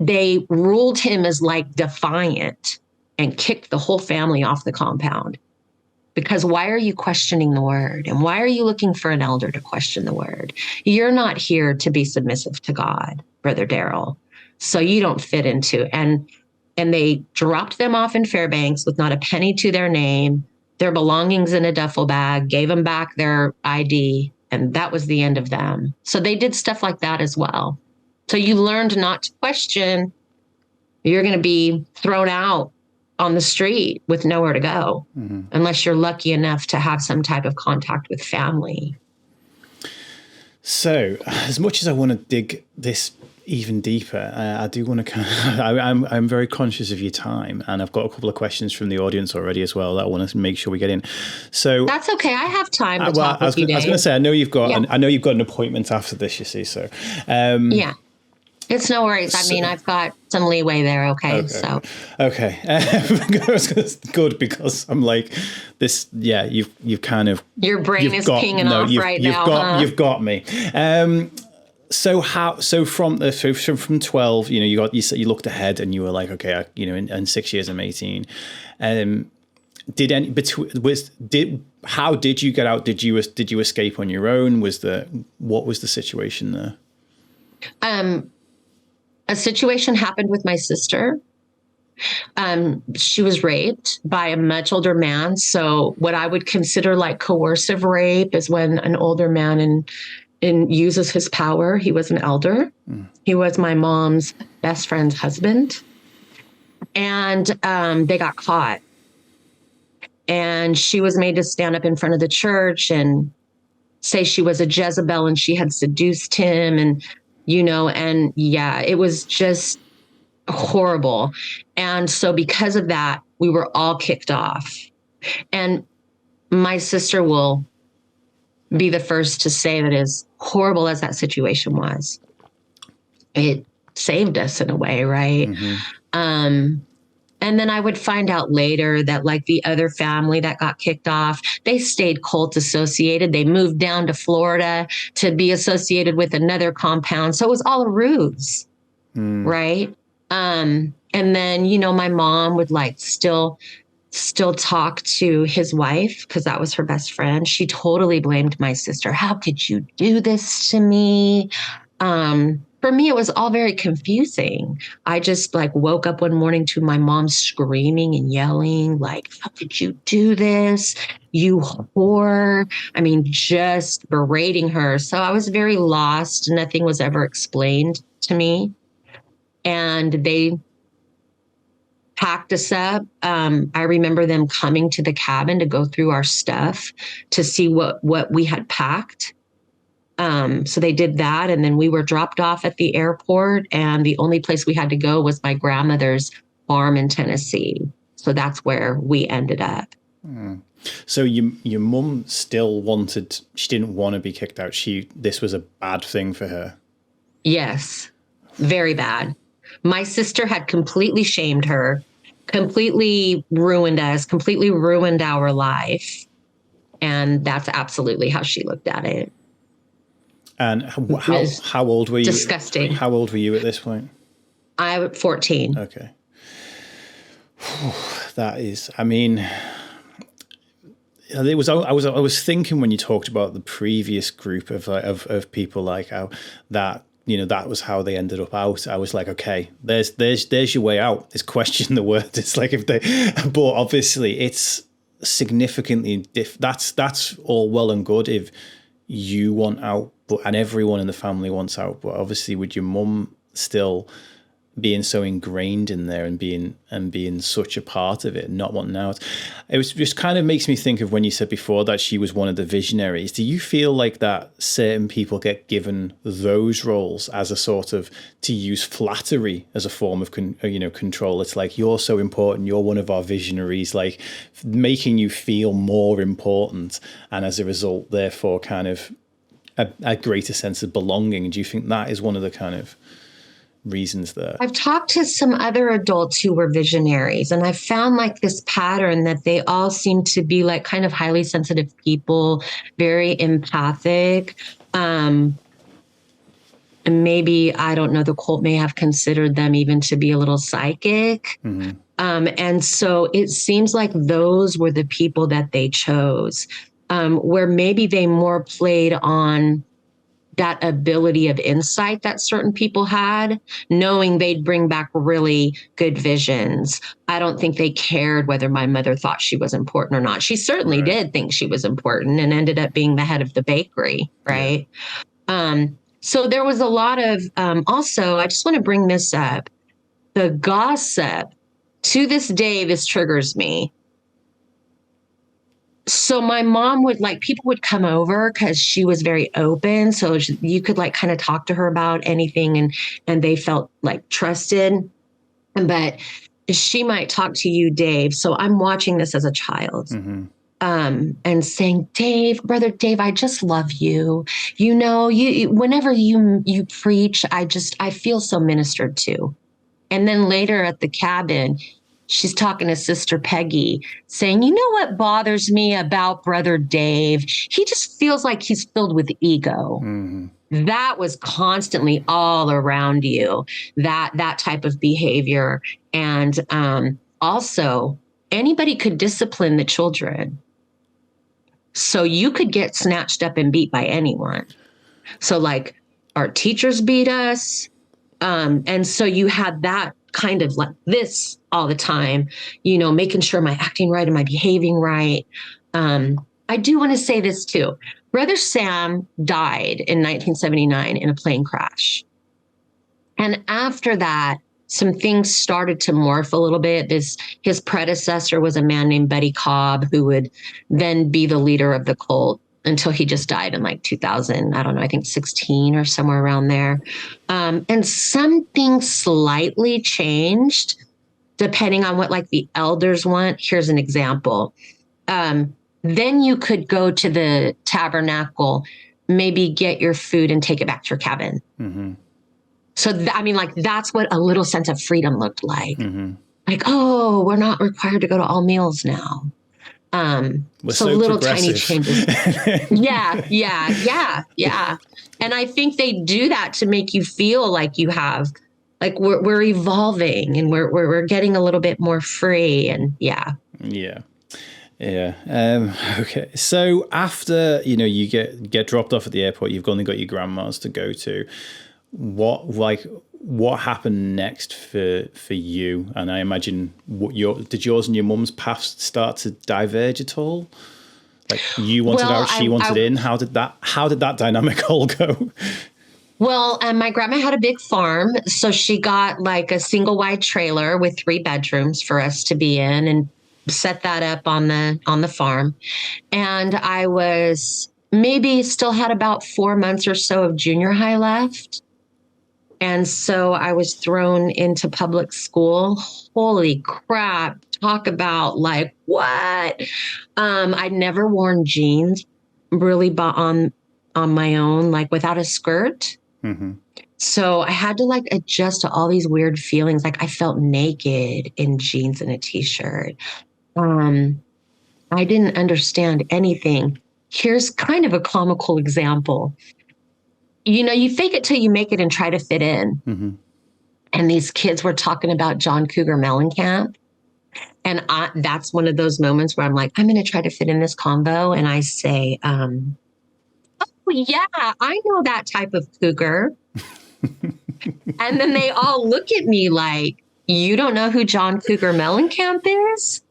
Speaker 2: they ruled him as defiant and kicked the whole family off the compound. Because why are you questioning the word? And why are you looking for an elder to question the word? You're not here to be submissive to God, Brother Daryl. So you don't fit into. And they dropped them off in Fairbanks with not a penny to their name, their belongings in a duffel bag, gave them back their ID, and that was the end of them. So they did stuff like that as well. So you learned not to question. You're going to be thrown out on the street with nowhere to go, unless you're lucky enough to have some type of contact with family.
Speaker 1: So, as much as I want to dig this even deeper, I do want to I'm very conscious of your time, and I've got a couple of questions from the audience already as well that I want to make sure we get in. So
Speaker 2: that's okay. I have time to talk with you, Dave.
Speaker 1: I was going to say, I know you've got an appointment after this, you see. So,
Speaker 2: yeah. It's no worries. I mean, I've got some leeway there. Okay.
Speaker 1: Okay. Good, because I'm like this. Yeah, you've kind of
Speaker 2: your brain is pinging off right now.
Speaker 1: You've got me. So from 12, you looked ahead and you were like, okay, in 6 years I'm 18. How did you get out? Did you escape on your own? What was the situation there?
Speaker 2: A situation happened with my sister. She was raped by a much older man. So what I would consider like coercive rape is when an older man and uses his power. He was an elder. He was my mom's best friend's husband. And they got caught. And she was made to stand up in front of the church and say she was a Jezebel and she had seduced him. And, it was just horrible. And so because of that, we were all kicked off. And my sister will be the first to say that as horrible as that situation was, it saved us in a way, right? And then I would find out later that like the other family that got kicked off, they stayed cult associated. They moved down to Florida to be associated with another compound. So it was all a ruse, right? And then, my mom would like still talk to his wife because that was her best friend. She totally blamed my sister. How could you do this to me? For me, it was all very confusing. I just like woke up one morning to my mom screaming and yelling, like, how could you do this? You whore. I mean, just berating her. So I was very lost. Nothing was ever explained to me. And they packed us up. I remember them coming to the cabin to go through our stuff to see what we had packed. So they did that. And then we were dropped off at the airport. And the only place we had to go was my grandmother's farm in Tennessee. So that's where we ended up.
Speaker 1: So your mum still she didn't want to be kicked out. This was a bad thing for her.
Speaker 2: Yes, very bad. My sister had completely shamed her, completely ruined us, completely ruined our life. And that's absolutely how she looked at it.
Speaker 1: And how old were you?
Speaker 2: Disgusting.
Speaker 1: How old were you at this point?
Speaker 2: I was 14.
Speaker 1: Okay. That is, I mean, I was thinking when you talked about the previous group of people, like how that, that was how they ended up out. I was like, okay, there's your way out. It's question the word. It's like but obviously it's significantly that's all well and good if you want out, and everyone in the family wants out. But obviously with your mum still being so ingrained in there and being such a part of it, not wanting out, it was just kind of makes me think of when you said before that she was one of the visionaries. Do you feel like that certain people get given those roles as a sort of, to use flattery as a form of control? It's like, you're so important, you're one of our visionaries, like making you feel more important, and as a result therefore kind of a greater sense of belonging. Do you think that is one of the kind of reasons there?
Speaker 2: I've talked to some other adults who were visionaries, and I found like this pattern that they all seem to be like kind of highly sensitive people, very empathic. And maybe, I don't know, the cult may have considered them even to be a little psychic. And so it seems like those were the people that they chose, where maybe they more played on that ability of insight that certain people had, knowing they'd bring back really good visions. I don't think they cared whether my mother thought she was important or not. She certainly did think she was important and ended up being the head of the bakery, right? Yeah. So there was a lot of, also, I just want to bring this up, the gossip. To this day, this triggers me. So my mom would people would come over because she was very open. So you could kind of talk to her about anything and they felt like trusted. But she might talk to you, Dave. So I'm watching this as a child. And saying, brother Dave, I just love you. Whenever you preach, I feel so ministered to. And then later at the cabin, she's talking to Sister Peggy, saying, you know what bothers me about Brother Dave? He just feels like he's filled with ego. Mm-hmm. That was constantly all around you, that type of behavior. And also, anybody could discipline the children. So you could get snatched up and beat by anyone. So like our teachers beat us. And so you had that kind of like this all the time, making sure am I acting right? Am I behaving right? I do want to say this too. Brother Sam died in 1979 in a plane crash. And after that, some things started to morph a little bit. His predecessor was a man named Buddy Cobb, who would then be the leader of the cult until he just died in like 2000, I don't know, I think 16 or somewhere around there. And something slightly changed depending on what like the elders want. Here's an example. Then you could go to the tabernacle, maybe get your food and take it back to your cabin. Mm-hmm. So, that's what a little sense of freedom looked like. Mm-hmm. Like, oh, we're not required to go to all meals now.
Speaker 1: So little tiny changes.
Speaker 2: Yeah. And I think they do that to make you feel like you have, like we're evolving and we're getting a little bit more free. And yeah.
Speaker 1: Okay. So after, you get dropped off at the airport, you've only got your grandma's to go to. What happened next for you? And I imagine did yours and your mum's paths start to diverge at all? Like you wanted out, she wanted in. How did that dynamic all go?
Speaker 2: Well, my grandma had a big farm, so she got like a single wide trailer with 3 bedrooms for us to be in, and set that up on the farm. And I was maybe still had about 4 months or so of junior high left. And so I was thrown into public school. Holy crap. Talk about like what? I'd never worn jeans really on my own, like without a skirt. Mm-hmm. So I had to like adjust to all these weird feelings. Like I felt naked in jeans and a t-shirt. I didn't understand anything. Here's kind of a comical example. You fake it till you make it and try to fit in. Mm-hmm. And these kids were talking about John Cougar Mellencamp. And that's one of those moments where I'm like, I'm going to try to fit in this convo. And I say, oh, yeah, I know that type of cougar. And then they all look at me like, you don't know who John Cougar Mellencamp is?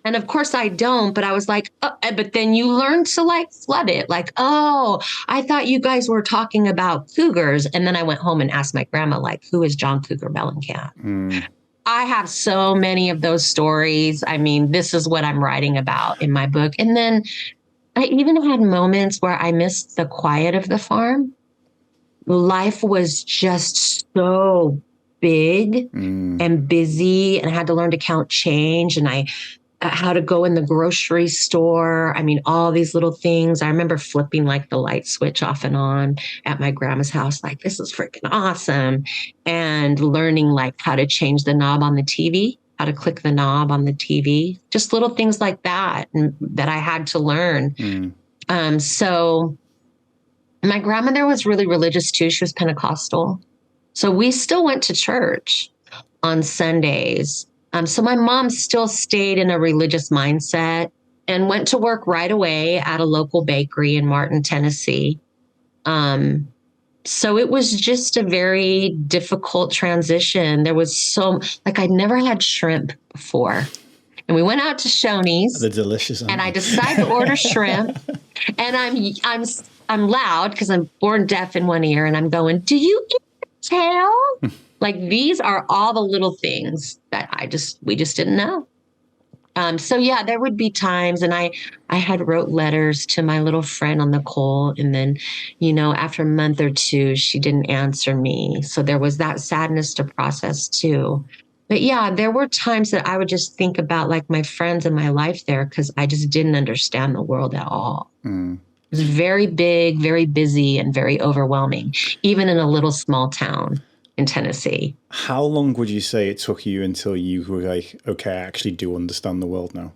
Speaker 2: And of course I don't, but I was like, oh, but then you learn to like flood it. Like, oh, I thought you guys were talking about cougars. And then I went home and asked my grandma, like, who is John Cougar Mellencamp? Mm. I have so many of those stories. I mean, this is what I'm writing about in my book. And then I even had moments where I missed the quiet of the farm. Life was just so big and busy, and I had to learn to count change, and how to go in the grocery store. I mean, all these little things. I remember flipping like the light switch off and on at my grandma's house. Like, this is freaking awesome. And learning like how to change the knob on the TV, how to click the knob on the TV, just little things like that that I had to learn. So my grandmother was really religious too. She was Pentecostal. So we still went to church on Sundays. So my mom still stayed in a religious mindset and went to work right away at a local bakery in Martin, Tennessee. So it was just a very difficult transition. There was I'd never had shrimp before. And we went out to Shoney's.
Speaker 1: They're delicious.
Speaker 2: And I decided to order shrimp. And I'm loud because I'm born deaf in one ear. And I'm going, do you eat the tail? Like, these are all the little things that we just didn't know. So yeah, there would be times, and I had wrote letters to my little friend on the Cole, and then, after a month or two, she didn't answer me. So there was that sadness to process too. But yeah, there were times that I would just think about like my friends and my life there, because I just didn't understand the world at all. It was very big, very busy, and very overwhelming, even in a little small town. in Tennessee.
Speaker 1: How long would you say it took you until you were like, okay, I actually do understand the world now?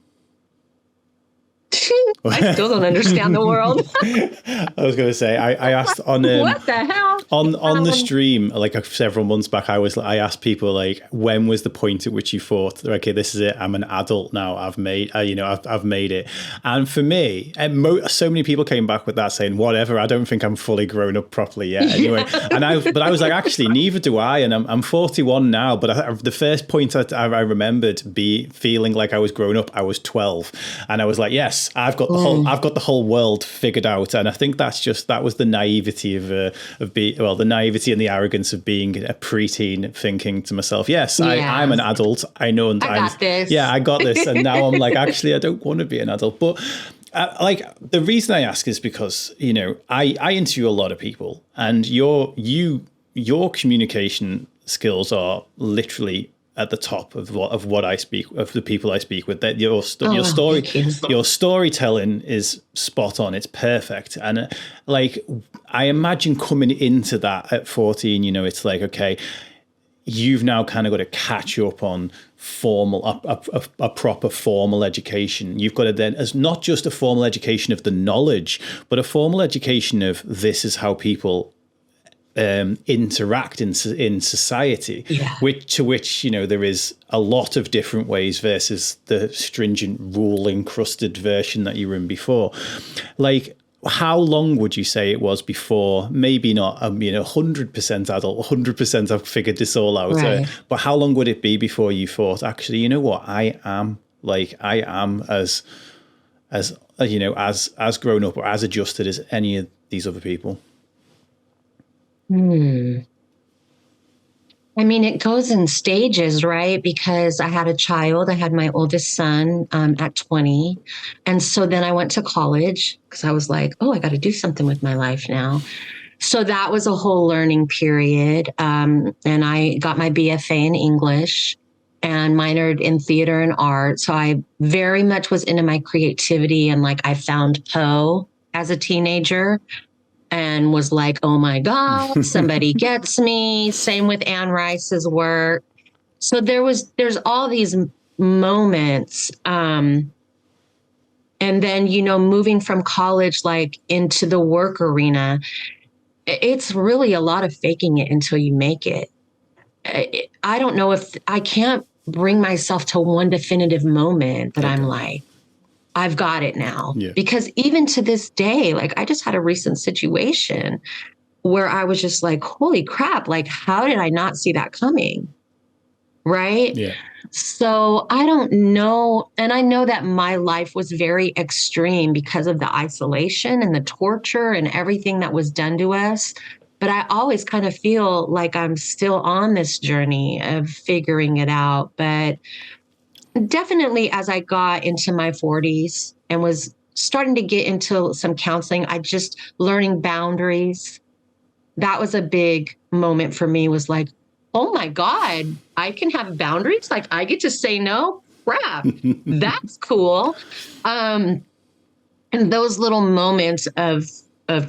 Speaker 2: I still don't understand the world.
Speaker 1: I was going to say, I asked on
Speaker 2: What the hell?
Speaker 1: on the stream like several months back. I asked people like, when was the point at which you thought, okay, this is it, I'm an adult now, I've made I've made it. And for me, so many people came back with that saying, whatever, I don't think I'm fully grown up properly yet. Anyway, and I was like, actually, neither do I. And I'm 41 now, but the first point I remembered feeling like I was grown up, I was 12, and I was like, yes, I've got the whole world figured out. And I think that was the naivety the naivety and the arrogance of being a preteen, thinking to myself, yes, I'm an adult. I know. I got this. Yeah, I got this. And now I'm like, actually, I don't want to be an adult. But like, the reason I ask is because, I interview a lot of people, and your communication skills are literally at the top of what I speak, of the people I speak with. That your storytelling is spot on. It's perfect. And like, I imagine coming into that at 14, it's like, okay, you've now kind of got to catch up on a proper formal education. You've got to then, as not just a formal education of the knowledge, but a formal education of this is how people interact in society, which there is a lot of different ways versus the stringent rule encrusted version that you were in before. Like, how long would you say it was before, maybe not 100% adult, 100% I've figured this all out, right. But how long would it be before you thought, actually, you know what, I am as grown up or as adjusted as any of these other people?
Speaker 2: I mean, it goes in stages, right? Because I had a child. I had my oldest son at 20. And so then I went to college because I was like, oh, I got to do something with my life now. So that was a whole learning period. And I got my BFA in English and minored in theater and art. So I very much was into my creativity. And like, I found Poe as a teenager and was like, oh my God, somebody gets me. Same with Anne Rice's work. So there's all these moments. And then, moving from college, like into the work arena, it's really a lot of faking it until you make it. I don't know if I can't bring myself to one definitive moment that I'm like, I've got it now. Yeah. Because even to this day, like, I just had a recent situation where I was just like, holy crap, like, how did I not see that coming? Right? Yeah. So I don't know. And I know that my life was very extreme because of the isolation and the torture and everything that was done to us. But I always kind of feel like I'm still on this journey of figuring it out. But definitely, as I got into my 40s and was starting to get into some counseling, I just learning boundaries. That was a big moment for me, was like, oh my God, I can have boundaries. Like, I get to say no. Crap. That's cool. And those little moments of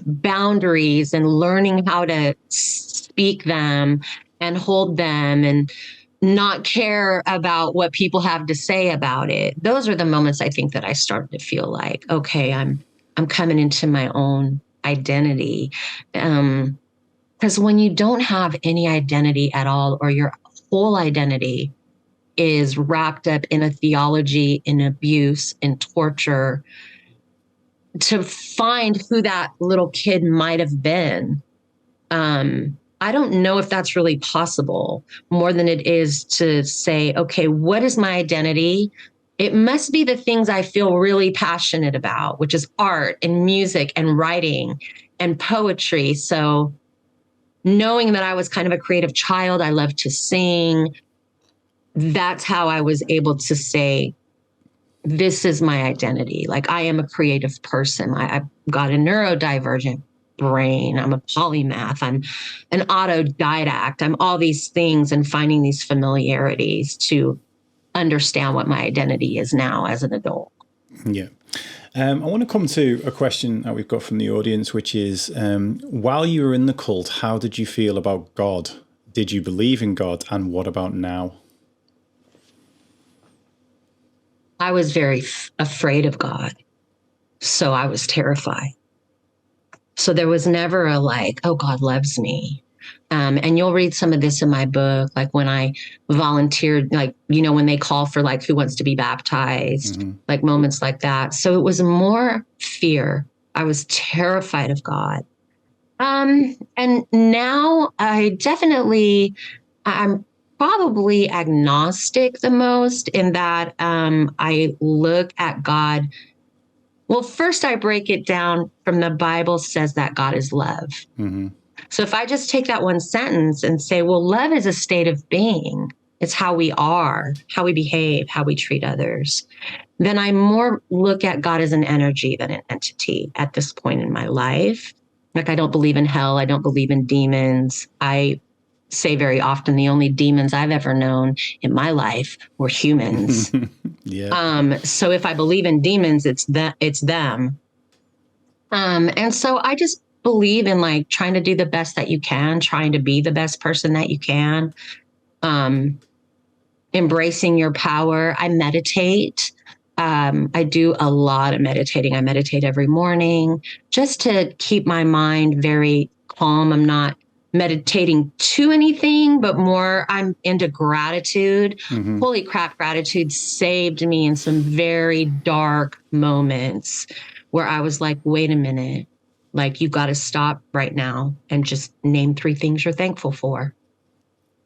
Speaker 2: boundaries and learning how to speak them and hold them and not care about what people have to say about it. Those are the moments I think that I started to feel like, okay, I'm coming into my own identity. Because when you don't have any identity at all, or your whole identity is wrapped up in a theology, in abuse, in torture, to find who that little kid might have been, I don't know if that's really possible, more than it is to say, okay, what is my identity? It must be the things I feel really passionate about, which is art and music and writing and poetry. So knowing that I was kind of a creative child, I loved to sing. That's how I was able to say, this is my identity. Like, I am a creative person. I've got a neurodivergent brain. I'm a polymath. I'm an autodidact. I'm all these things, and finding these familiarities to understand what my identity is now as an adult.
Speaker 1: Yeah. I want to come to a question that we've got from the audience, which is, while you were in the cult, how did you feel about God Did you believe in God? And what about now?
Speaker 2: I was very afraid of God. So I was terrified. So there was never a like, oh, God loves me. And you'll read some of this in my book, like when I volunteered, like, when they call for like, who wants to be baptized, like moments like that. So it was more fear. I was terrified of God. And now I'm probably agnostic the most in that I look at God. Well, first I break it down from the Bible says that God is love. So if I just take that one sentence and say, well, love is a state of being, it's how we are, how we behave, how we treat others, then I more look at God as an energy than an entity at this point in my life. Like, I don't believe in hell. I don't believe in demons. I say very often the only demons I've ever known in my life were humans. So if I believe in demons, it's them. And so I just believe in like trying to do the best that you can, trying to be the best person that you can, embracing your power. I meditate. I do a lot of meditating. I meditate every morning just to keep my mind very calm. I'm not meditating to anything, but more I'm into gratitude. Holy crap, gratitude saved me in some very dark moments where I was like, wait a minute, like you've got to stop right now and just name 3 things you're thankful for.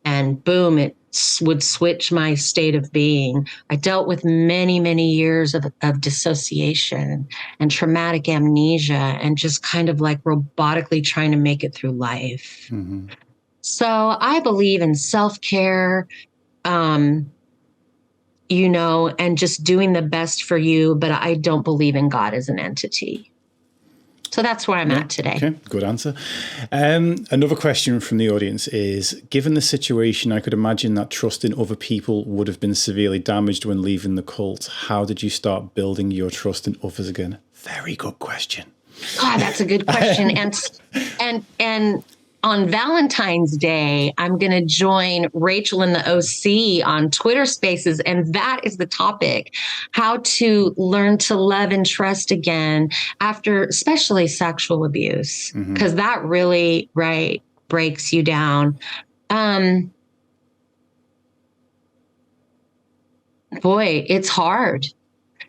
Speaker 2: And boom, it would switch my state of being. I dealt with many, many years of dissociation and traumatic amnesia and just kind of like robotically trying to make it through life. So I believe in self-care, and just doing the best for you, but I don't believe in God as an entity. So that's where I'm at today.
Speaker 1: Okay, good answer. Another question from the audience is, given the situation, I could imagine that trust in other people would have been severely damaged when leaving the cult. How did you start building your trust in others again? Very good question.
Speaker 2: God, that's a good question. And on Valentine's Day, I'm going to join Rachel in the OC on Twitter Spaces. And that is the topic, how to learn to love and trust again after especially sexual abuse, because that really, breaks you down. Boy, it's hard.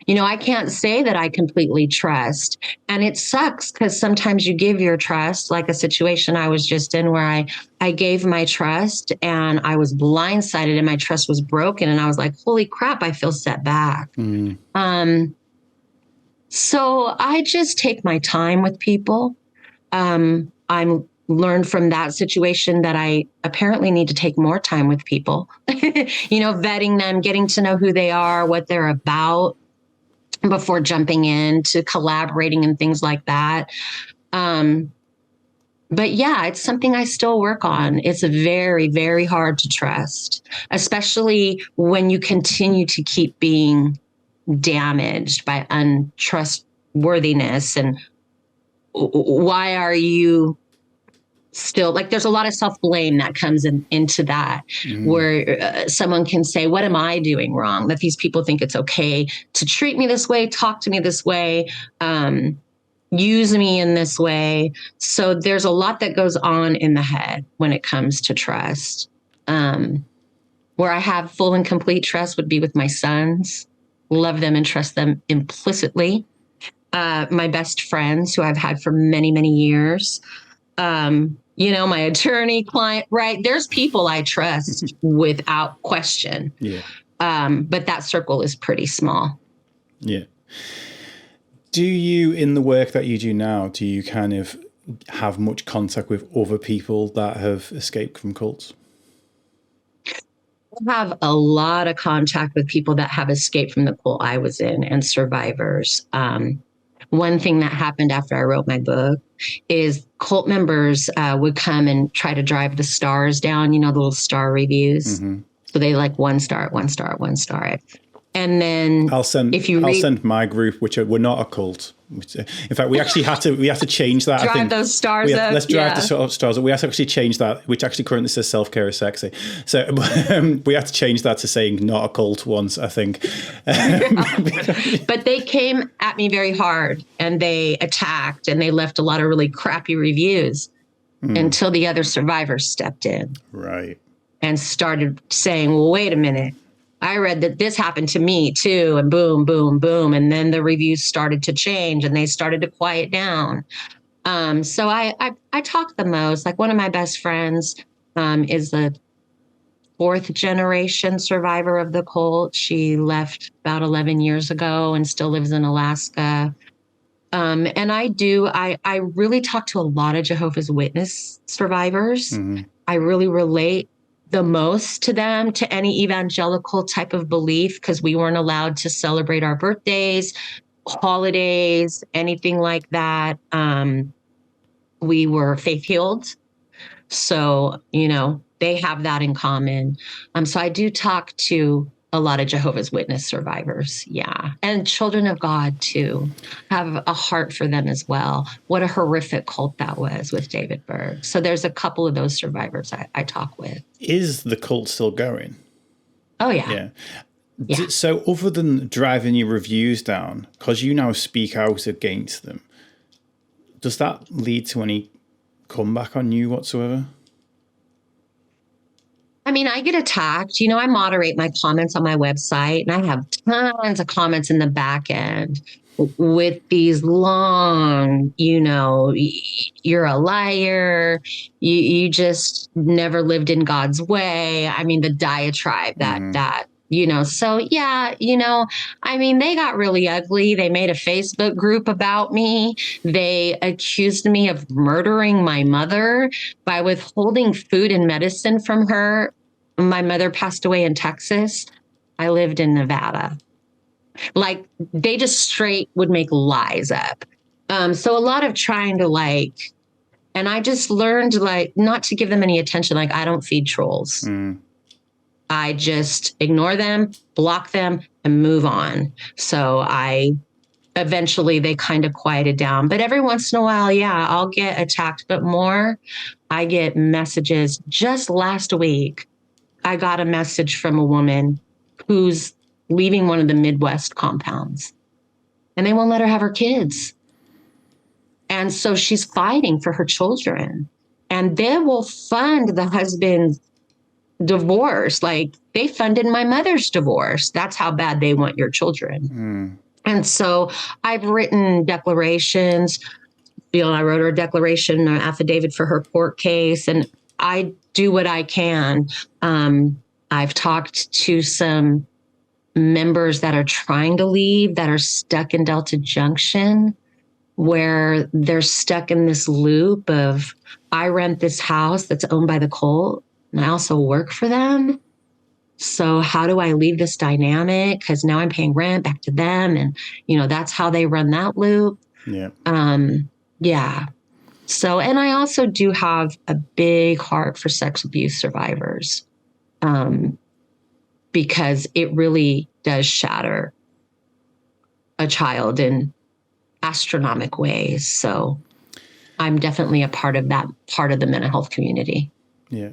Speaker 2: I can't say that I completely trust. And it sucks because sometimes you give your trust, like a situation I was just in where I gave my trust and I was blindsided and my trust was broken. And I was like, holy crap, I feel set back. So I just take my time with people. I'm learned from that situation that I apparently need to take more time with people, vetting them, getting to know who they are, what they're about, before jumping into collaborating and things like that. But yeah, it's something I still work on. It's very, very hard to trust, especially when you continue to keep being damaged by untrustworthiness. And why are you still like, there's a lot of self-blame that comes into that, where someone can say, what am I doing wrong? That these people think it's okay to treat me this way, talk to me this way, use me in this way. So there's a lot that goes on in the head when it comes to trust. Where I have full and complete trust would be with my sons, love them and trust them implicitly. My best friends who I've had for many, many years. My attorney, client, right? There's people I trust without question.
Speaker 1: Yeah.
Speaker 2: But that circle is pretty small.
Speaker 1: Yeah. Do you, in the work that you do now, do you kind of have much contact with other people that have escaped from cults?
Speaker 2: I have a lot of contact with people that have escaped from the cult I was in and survivors. One thing that happened after I wrote my book is cult members would come and try to drive the stars down, the little star reviews. So they like 1 star, 1 star, 1 star. And then
Speaker 1: I'll send my group, which we're not a cult. In fact, we have to change that.
Speaker 2: Drive
Speaker 1: I think
Speaker 2: those stars up.
Speaker 1: Let's drive the sort of stars up. We have to actually change that, which actually currently says self-care is sexy. So we have to change that to saying not a cult once, I think.
Speaker 2: But they came at me very hard, and they attacked, and they left a lot of really crappy reviews until the other survivors stepped in.
Speaker 1: Right.
Speaker 2: And started saying, well, wait a minute. I read that this happened to me too, and boom, boom, boom. And then the reviews started to change, and they started to quiet down. So I talk the most. Like, one of my best friends is the 4th generation survivor of the cult. She left about 11 years ago and still lives in Alaska. And I really talk to a lot of Jehovah's Witness survivors. Mm-hmm. I really relate the most to them, to any evangelical type of belief, because we weren't allowed to celebrate our birthdays, holidays, anything like that. We were faith healed. So, they have that in common. So I do talk to a lot of Jehovah's Witness survivors. Yeah. And Children of God too. Have a heart for them as well. What a horrific cult that was with David Berg. So there's a couple of those survivors I talk with.
Speaker 1: Is the cult still going?
Speaker 2: Oh, yeah.
Speaker 1: Yeah. So other than driving your reviews down, because you now speak out against them, does that lead to any comeback on you whatsoever?
Speaker 2: I mean, I get attacked. I moderate my comments on my website, and I have tons of comments in the back end with these long, you're a liar. You just never lived in God's way. I mean, the diatribe that so yeah, I mean, they got really ugly. They made a Facebook group about me. They accused me of murdering my mother by withholding food and medicine from her. My mother passed away in Texas. I lived in Nevada. Like, they just straight would make lies up. So a lot of trying to and I just learned not to give them any attention. Like, I don't feed trolls. I just ignore them, block them, and move on. So eventually they kind of quieted down. But every once in a while, yeah, I'll get attacked. But more, I get messages. Just last week, I got a message from a woman who's leaving one of the Midwest compounds, and they won't let her have her kids. And so she's fighting for her children, and they will fund the husband's divorce. Like, they funded my mother's divorce. That's how bad they want your children. And so I've written declarations. I wrote her a declaration, an affidavit for her court case, and I do what I can. I've talked to some members that are trying to leave, that are stuck in Delta Junction, where they're stuck in this loop of, I rent this house that's owned by the cult, and I also work for them. So how do I leave this dynamic? Because now I'm paying rent back to them. And, that's how they run that loop.
Speaker 1: Yeah.
Speaker 2: Yeah. So, and I also do have a big heart for sex abuse survivors, because it really does shatter a child in astronomical ways. So I'm definitely a part of that part of the mental health community.
Speaker 1: Yeah.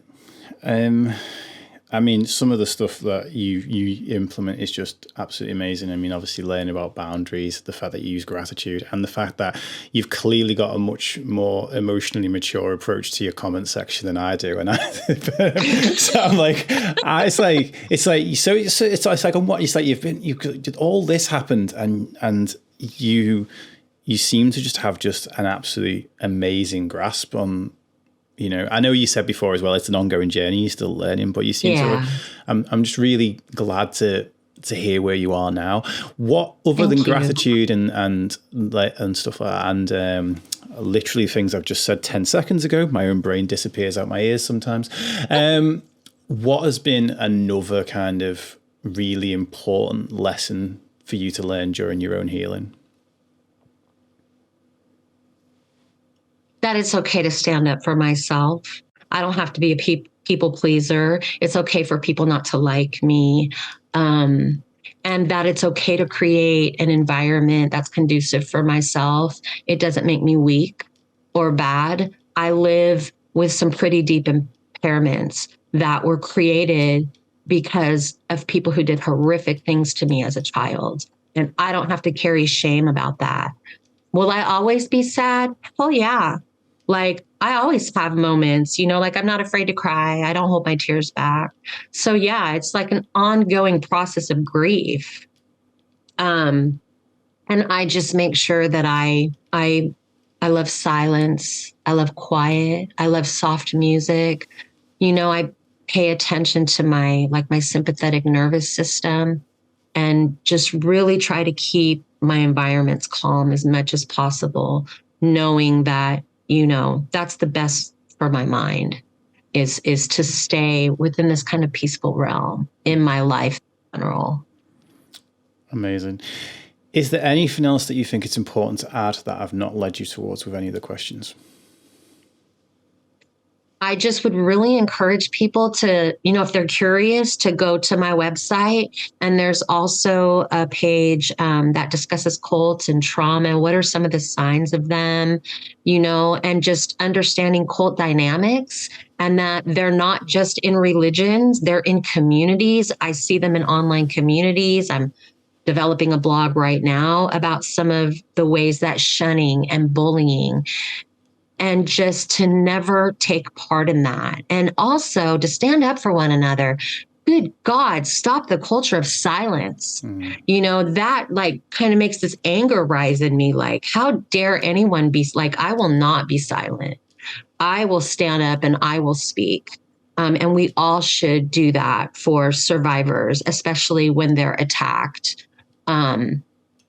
Speaker 1: I mean, some of the stuff that you implement is just absolutely amazing. I mean, obviously learning about boundaries, the fact that you use gratitude, and the fact that you've clearly got a much more emotionally mature approach to your comment section than I do. And so I'm like, it's like all this happened, and you seem to just have just an absolutely amazing grasp on. I know you said before as well, it's an ongoing journey. You're still learning, but you seem to. I'm just really glad to hear where you are now. What other than gratitude and stuff like that, and literally things I've just said 10 seconds ago, my own brain disappears out my ears sometimes. What has been another kind of really important lesson for you to learn during your own healing?
Speaker 2: That it's okay to stand up for myself. I don't have to be a people pleaser. It's okay for people not to like me. and that it's okay to create an environment that's conducive for myself. It doesn't make me weak or bad. I live with some pretty deep impairments that were created because of people who did horrific things to me as a child. And I don't have to carry shame about that. Will I always be sad? Oh, yeah. Like, I always have moments, like I'm not afraid to cry. I don't hold my tears back. So yeah, it's like an ongoing process of grief. And I just make sure that I love silence. I love quiet. I love soft music. I pay attention to my sympathetic nervous system and just really try to keep my environments calm as much as possible, knowing that, that's the best for my mind is to stay within this kind of peaceful realm in my life in general.
Speaker 1: Amazing. Is there anything else that you think it's important to add that I've not led you towards with any of the questions?
Speaker 2: I just would really encourage people to, if they're curious, to go to my website. And there's also a page that discusses cults and trauma. What are some of the signs of them, and just understanding cult dynamics, and that they're not just in religions, they're in communities. I see them in online communities. I'm developing a blog right now about some of the ways that shunning and bullying, and just to never take part in that. And also to stand up for one another. Good God, stop the culture of silence. That kind of makes this anger rise in me. Like, how dare anyone be like, I will not be silent. I will stand up and I will speak. And we all should do that for survivors, especially when they're attacked.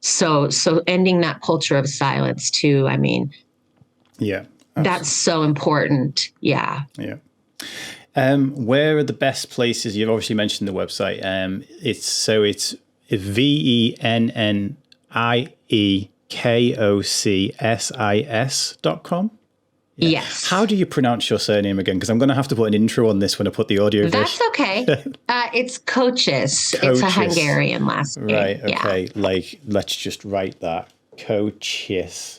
Speaker 2: So ending that culture of silence too. I mean,
Speaker 1: yeah.
Speaker 2: Absolutely. That's so important. Yeah.
Speaker 1: Yeah. Where are the best places? You've obviously mentioned the website. It's VennieKocsis.com.
Speaker 2: Yeah. Yes.
Speaker 1: How do you pronounce your surname again? Because I'm going to have to put an intro on this when I put the audio.
Speaker 2: That's okay. It's Kocsis. It's a Hungarian last name.
Speaker 1: Right. Okay. Yeah. Let's just write that. Kocsis.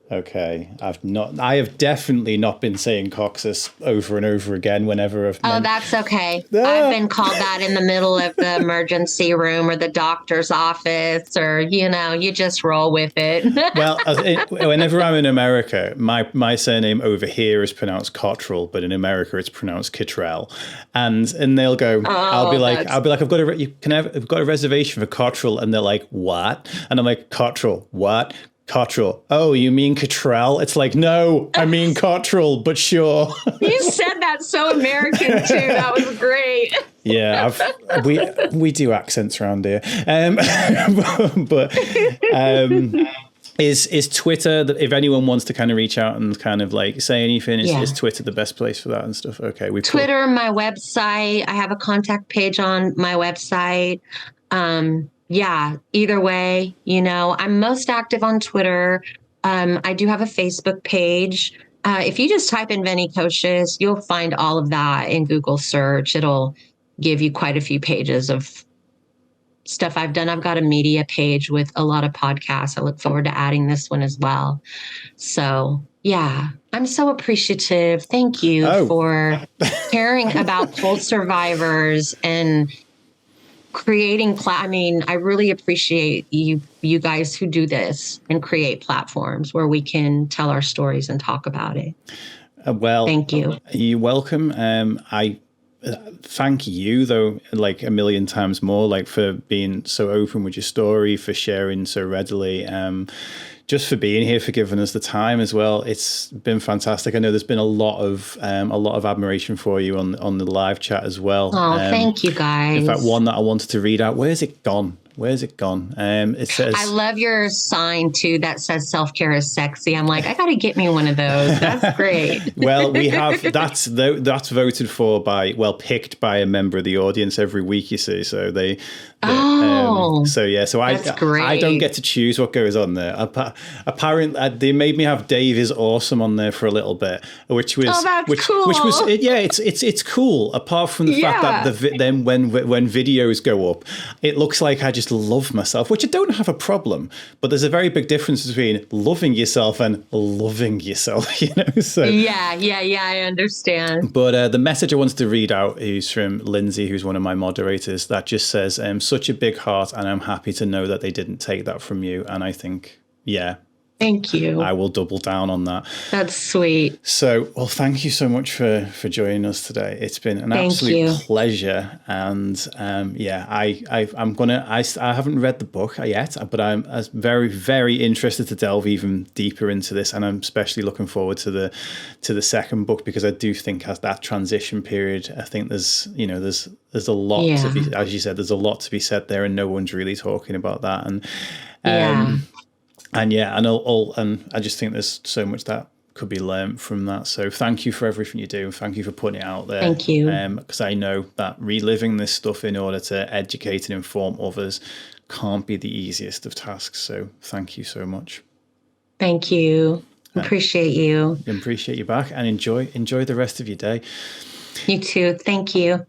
Speaker 1: Okay, I have definitely not been saying Kocsis over and over again whenever I've...
Speaker 2: Oh, that's okay. I've been called that in the middle of the emergency room or the doctor's office, or, you just roll with it.
Speaker 1: Well, whenever I'm in America, my surname over here is pronounced Cottrell, but in America it's pronounced Kittrell. And they'll go, I'll be like, I've got a reservation for Cottrell, and they're like, what? And I'm like, Cottrell, what? Cottrell. Oh, you mean Cottrell? It's like, no, I mean Cottrell, but sure.
Speaker 2: You said that so American too. That was great.
Speaker 1: Yeah, we do accents around here. Is Twitter, if anyone wants to kind of reach out and kind of say anything, is Twitter the best place for that and stuff? Okay,
Speaker 2: Twitter, my website. I have a contact page on my website. Yeah, either way, I'm most active on Twitter. I do have a Facebook page. If you just type in Vennie Kocsis, you'll find all of that in Google search. It'll give you quite a few pages of stuff I've done. I've got a media page with a lot of podcasts. I look forward to adding this one as well. So yeah, I'm so appreciative. Thank you for caring about cult survivors and creating I really appreciate you guys who do this and create platforms where we can tell our stories and talk about it.
Speaker 1: Well,
Speaker 2: thank you.
Speaker 1: You're welcome. I thank you though, a million times more, for being so open with your story, for sharing so readily, just for being here, for giving us the time as well. It's been fantastic. I know there's been a lot of admiration for you on the live chat as well.
Speaker 2: Oh, thank you guys.
Speaker 1: In fact, one that I wanted to read out. Where's it gone? Where's it gone? It says,
Speaker 2: I love your sign too that says self-care is sexy. I'm like, I got to get me one of those. That's great.
Speaker 1: Well, we have that's voted for picked by a member of the audience every week, you see. So so I don't get to choose what goes on there. Apparently, they made me have Dave is awesome on there for a little bit, which was
Speaker 2: cool.
Speaker 1: Which was it's cool. Apart from the fact that then when videos go up, it looks like I just love myself, which I don't have a problem. But there's a very big difference between loving yourself and loving yourself. You know. So
Speaker 2: yeah, I understand.
Speaker 1: But the message I wanted to read out is from Lindsay, who's one of my moderators, that just says, such a big heart, and I'm happy to know that they didn't take that from you. And I think,
Speaker 2: thank you.
Speaker 1: I will double down on that.
Speaker 2: That's sweet.
Speaker 1: So, well, thank you so much for joining us today. It's been an absolute pleasure. And I haven't read the book yet, but I'm very, very interested to delve even deeper into this. And I'm especially looking forward to the second book, because I do think as that transition period, I think there's a lot to be, as you said, there's a lot to be said there, and no one's really talking about that. And I just think there's so much that could be learned from that. So thank you for everything you do. Thank you for putting it out there.
Speaker 2: Thank you.
Speaker 1: Because I know that reliving this stuff in order to educate and inform others can't be the easiest of tasks. So thank you so much.
Speaker 2: Thank you. Appreciate you.
Speaker 1: Appreciate you back, and enjoy the rest of your day.
Speaker 2: You too. Thank you.